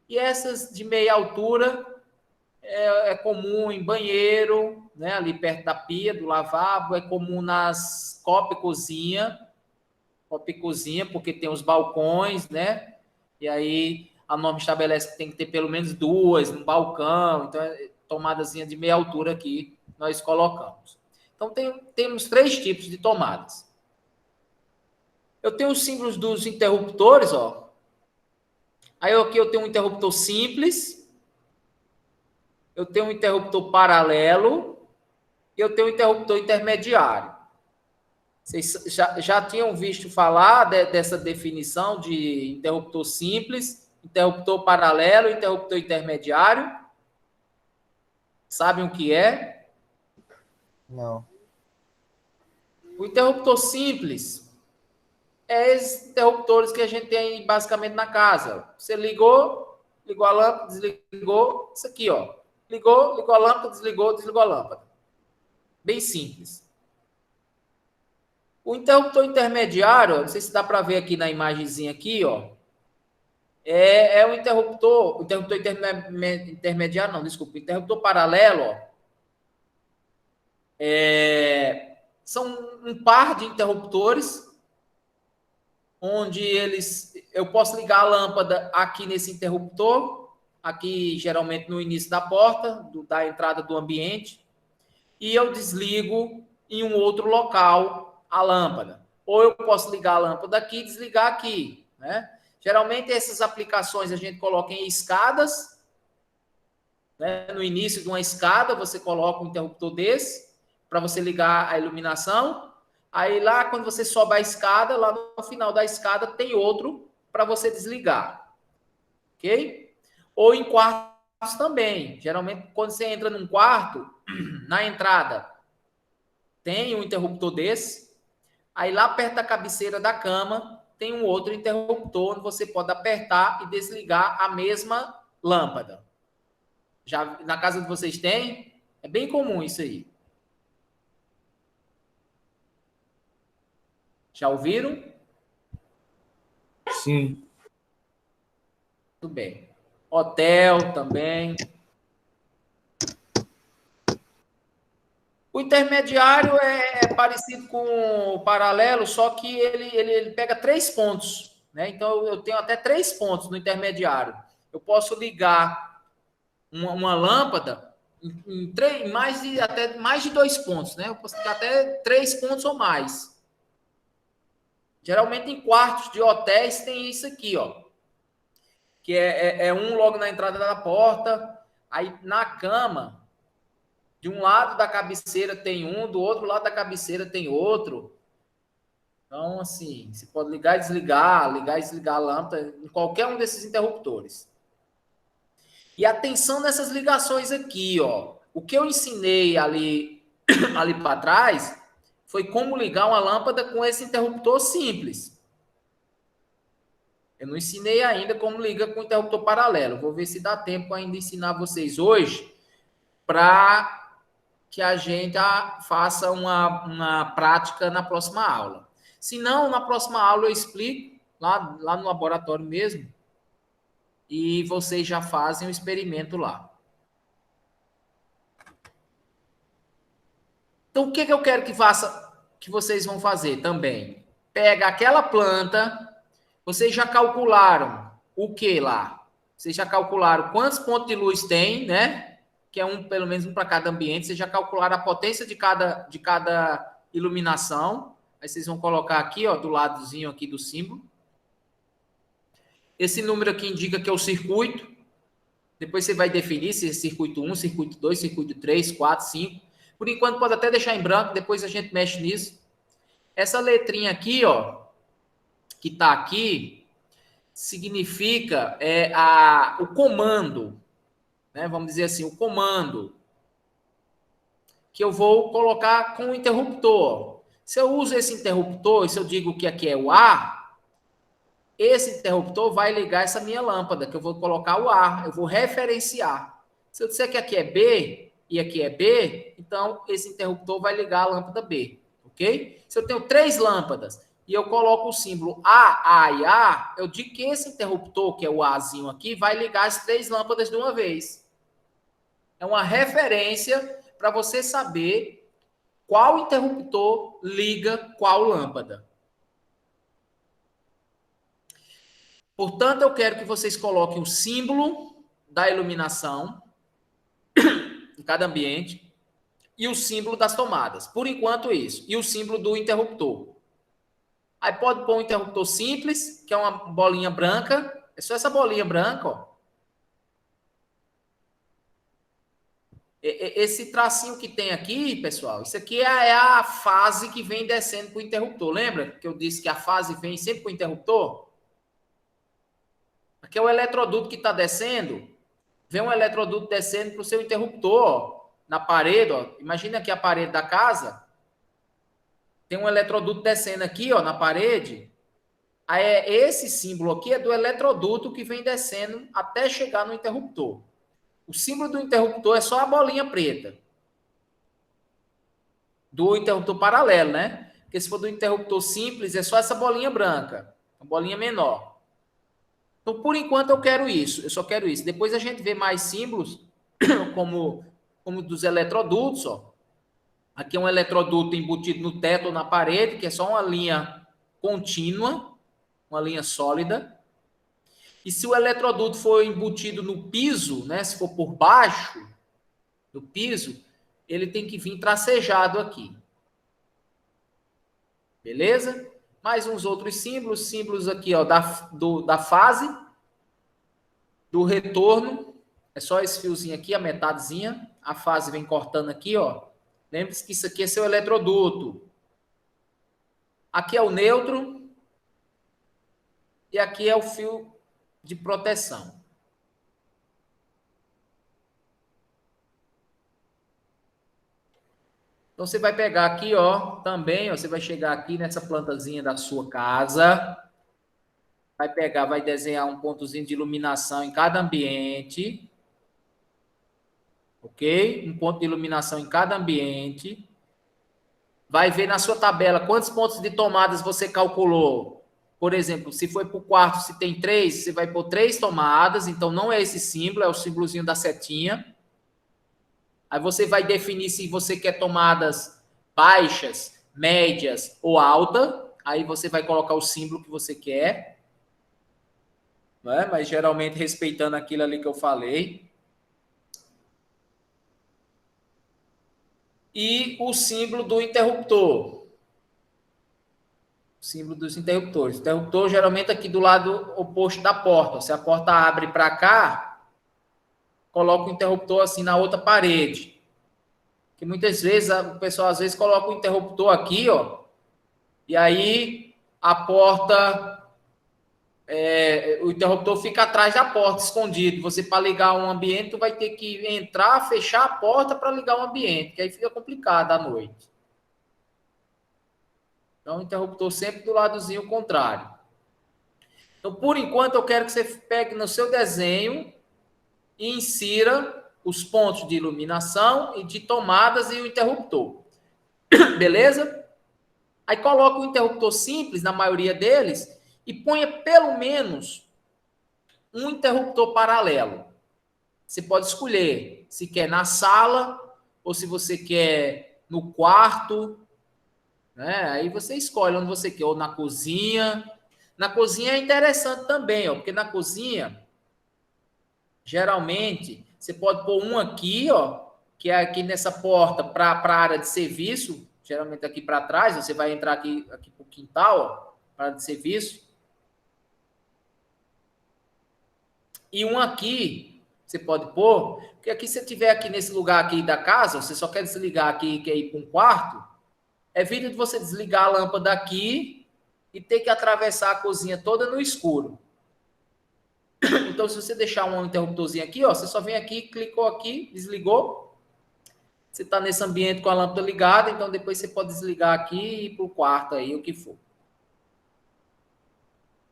E essas de meia altura é comum em banheiro, né, ali perto da pia, do lavabo, é comum nas copa e cozinha, porque tem os balcões, né? E aí a norma estabelece que tem que ter pelo menos 2 no balcão, então tomadazinha de meia altura aqui nós colocamos. Então temos 3 tipos de tomadas. Eu tenho os símbolos dos interruptores, ó. Aí aqui eu tenho um interruptor simples, eu tenho um interruptor paralelo e eu tenho um interruptor intermediário. Vocês já tinham visto falar dessa definição de interruptor simples, interruptor paralelo, interruptor intermediário? Sabem o que é? Não. O interruptor simples é esses interruptores que a gente tem basicamente na casa. Você ligou a lâmpada, desligou, isso aqui, ó. Ligou a lâmpada, desligou a lâmpada. Bem simples. O interruptor intermediário, não sei se dá para ver aqui na imagenzinha aqui, ó. É o interruptor intermediário, não, desculpa, interruptor paralelo, ó. São um par de interruptores, onde eu posso ligar a lâmpada aqui nesse interruptor, aqui geralmente no início da porta, da entrada do ambiente, e eu desligo em um outro local a lâmpada. Ou eu posso ligar a lâmpada aqui e desligar aqui, né? Geralmente essas aplicações a gente coloca em escadas, né? No início de uma escada você coloca um interruptor desse para você ligar a iluminação. Aí lá quando você sobe a escada, lá no final da escada tem outro para você desligar, ok? Ou em quartos também. Geralmente quando você entra num quarto, na entrada tem um interruptor desse. Aí lá perto da cabeceira da cama tem um outro interruptor onde você pode apertar e desligar a mesma lâmpada. Já na casa de vocês tem? É bem comum isso aí. Já ouviram? Sim. Tudo bem. Hotel também. O intermediário é parecido com o paralelo, só que ele pega 3 pontos, né? Então, eu tenho até 3 pontos no intermediário. Eu posso ligar uma lâmpada em até mais de 2 pontos, né? Eu posso ligar até 3 pontos ou mais. Geralmente, em quartos de hotéis, tem isso aqui, ó. Que é um logo na entrada da porta. Aí, na cama, de um lado da cabeceira tem um, do outro lado da cabeceira tem outro. Então, assim, você pode ligar e desligar a lâmpada em qualquer um desses interruptores. E atenção nessas ligações aqui, ó. O que eu ensinei ali para trás foi como ligar uma lâmpada com esse interruptor simples. Eu não ensinei ainda como liga com interruptor paralelo. Vou ver se dá tempo ainda de ensinar vocês hoje para que a gente faça uma prática na próxima aula. Se não, na próxima aula eu explico, lá no laboratório mesmo, e vocês já fazem o experimento lá. Então, o que eu quero que vocês vão fazer também? Pega aquela planta, vocês já calcularam o que lá? Vocês já calcularam quantos pontos de luz tem, né? Que é pelo menos um para cada ambiente. Vocês já calcularam a potência de cada iluminação. Aí vocês vão colocar aqui, ó, do ladozinho aqui do símbolo. Esse número aqui indica que é o circuito. Depois você vai definir se é circuito 1, circuito 2, circuito 3, 4, 5. Por enquanto pode até deixar em branco, depois a gente mexe nisso. Essa letrinha aqui, ó, que está aqui, significa o comando, né? Vamos dizer assim, o comando que eu vou colocar com o interruptor. Se eu uso esse interruptor, e se eu digo que aqui é o A, esse interruptor vai ligar essa minha lâmpada, que eu vou colocar o A, eu vou referenciar. Se eu disser que aqui é B e aqui é B, então esse interruptor vai ligar a lâmpada B, ok? Se eu tenho 3 lâmpadas e eu coloco o símbolo A e A, eu digo que esse interruptor, que é o Azinho aqui, vai ligar as 3 lâmpadas de uma vez. É uma referência para você saber qual interruptor liga qual lâmpada. Portanto, eu quero que vocês coloquem o símbolo da iluminação em cada ambiente e o símbolo das tomadas. Por enquanto, isso. E o símbolo do interruptor. Aí pode pôr um interruptor simples, que é uma bolinha branca. É só essa bolinha branca, ó. Esse tracinho que tem aqui, pessoal, isso aqui é a fase que vem descendo para o interruptor. Lembra que eu disse que a fase vem sempre para o interruptor? Aqui é o eletroduto que está descendo. Vem um eletroduto descendo para o seu interruptor, ó, na parede. Ó. Imagina aqui a parede da casa. Tem um eletroduto descendo aqui, ó, na parede. Aí esse símbolo aqui é do eletroduto que vem descendo até chegar no interruptor. O símbolo do interruptor é só a bolinha preta. Do interruptor paralelo, né? Porque se for do interruptor simples, é só essa bolinha branca. Uma bolinha menor. Então, por enquanto, eu quero isso. Eu só quero isso. Depois a gente vê mais símbolos, como dos eletrodutos, ó. Aqui é um eletroduto embutido no teto ou na parede, que é só uma linha contínua, uma linha sólida. E se o eletroduto for embutido no piso, né, se for por baixo do piso, ele tem que vir tracejado aqui. Beleza? Mais uns outros símbolos aqui, ó, da fase, do retorno. É só esse fiozinho aqui, a metadezinha. A fase vem cortando aqui, ó. Lembre-se que isso aqui é seu eletroduto. Aqui é o neutro. E aqui é o fio de proteção. Então, você vai pegar aqui, ó, também, ó, você vai chegar aqui nessa plantazinha da sua casa, vai pegar, vai desenhar um pontozinho de iluminação em cada ambiente, ok? Um ponto de iluminação em cada ambiente. Vai ver na sua tabela quantos pontos de tomadas você calculou. Por exemplo, se foi para o quarto, se tem 3, você vai pôr 3 tomadas, então não é esse símbolo, é o símbolozinho da setinha. Aí você vai definir se você quer tomadas baixas, médias ou alta. Aí você vai colocar o símbolo que você quer. Né? Mas geralmente respeitando aquilo ali que eu falei. E o símbolo do interruptor. O símbolo dos interruptores. O interruptor geralmente aqui do lado oposto da porta. Se a porta abre para cá, coloca o interruptor assim na outra parede. Que muitas vezes o pessoal às vezes coloca o interruptor aqui, ó. E aí a porta, o interruptor fica atrás da porta, escondido. Você, para ligar um ambiente, vai ter que entrar, fechar a porta para ligar o ambiente, que aí fica complicado à noite. Então, o interruptor sempre do ladozinho contrário. Então, por enquanto, eu quero que você pegue no seu desenho e insira os pontos de iluminação e de tomadas e o interruptor. Beleza? Aí coloca o interruptor simples, na maioria deles, e ponha pelo menos um interruptor paralelo. Você pode escolher se quer na sala ou se você quer no quarto, né? Aí você escolhe onde você quer, ou na cozinha. Na cozinha é interessante também, ó, porque na cozinha, geralmente, você pode pôr um aqui, ó, que é aqui nessa porta para a área de serviço, geralmente aqui para trás, você vai entrar aqui para o quintal, ó, para a área de serviço. E um aqui, você pode pôr, porque aqui, se tiver aqui nesse lugar aqui da casa, você só quer desligar aqui e quer ir para um quarto, evita de você desligar a lâmpada aqui e ter que atravessar a cozinha toda no escuro. Então, se você deixar um interruptorzinho aqui, ó, você só vem aqui, clicou aqui, desligou. Você está nesse ambiente com a lâmpada ligada, então depois você pode desligar aqui e ir para o quarto aí, o que for.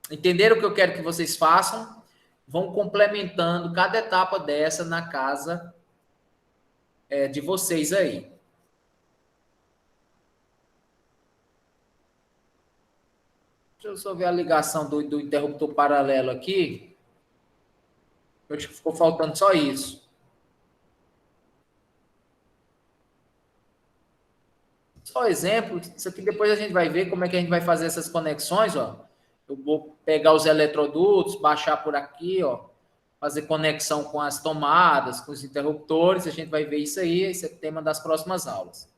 Entenderam o que eu quero que vocês façam? Vão complementando cada etapa dessa na casa de vocês aí. Deixa eu só ver a ligação do interruptor paralelo aqui. Eu acho que ficou faltando só isso. Só exemplo. Isso aqui depois a gente vai ver como é que a gente vai fazer essas conexões, ó. Eu vou pegar os eletrodutos, baixar por aqui, ó, fazer conexão com as tomadas, com os interruptores. A gente vai ver isso aí. Esse é o tema das próximas aulas.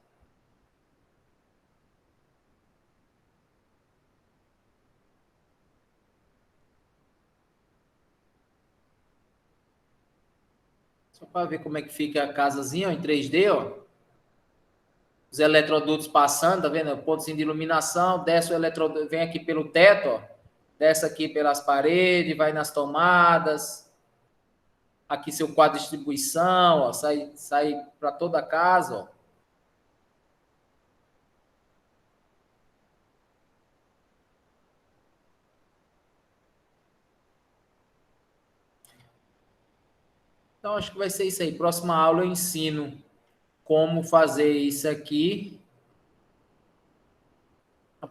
Só para ver como é que fica a casazinha, ó, em 3D, ó. Os eletrodutos passando, tá vendo? O pontozinho de iluminação, desce o eletroduto, vem aqui pelo teto, ó. Desce aqui pelas paredes, vai nas tomadas. Aqui seu quadro de distribuição, ó, sai para toda a casa, ó. Então, acho que vai ser isso aí. Próxima aula eu ensino como fazer isso aqui.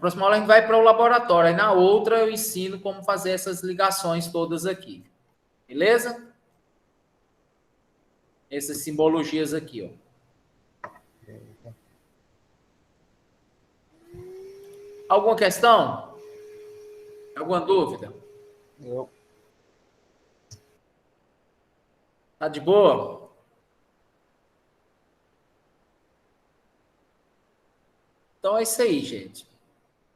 próxima aula a gente vai para o laboratório. Aí na outra eu ensino como fazer essas ligações todas aqui. Beleza? Essas simbologias aqui, ó. Alguma questão? Alguma dúvida? Eu. Tá de boa? Então é isso aí, gente.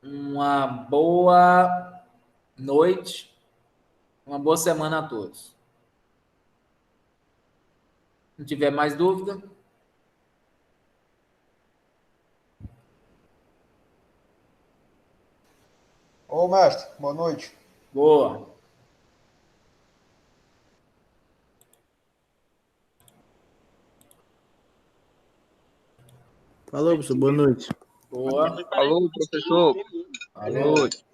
Uma boa noite, uma boa semana a todos. Se não tiver mais dúvida. Ô, mestre, boa noite. Boa. Falou, professor. Boa noite. Boa. Alô, professor. Boa noite.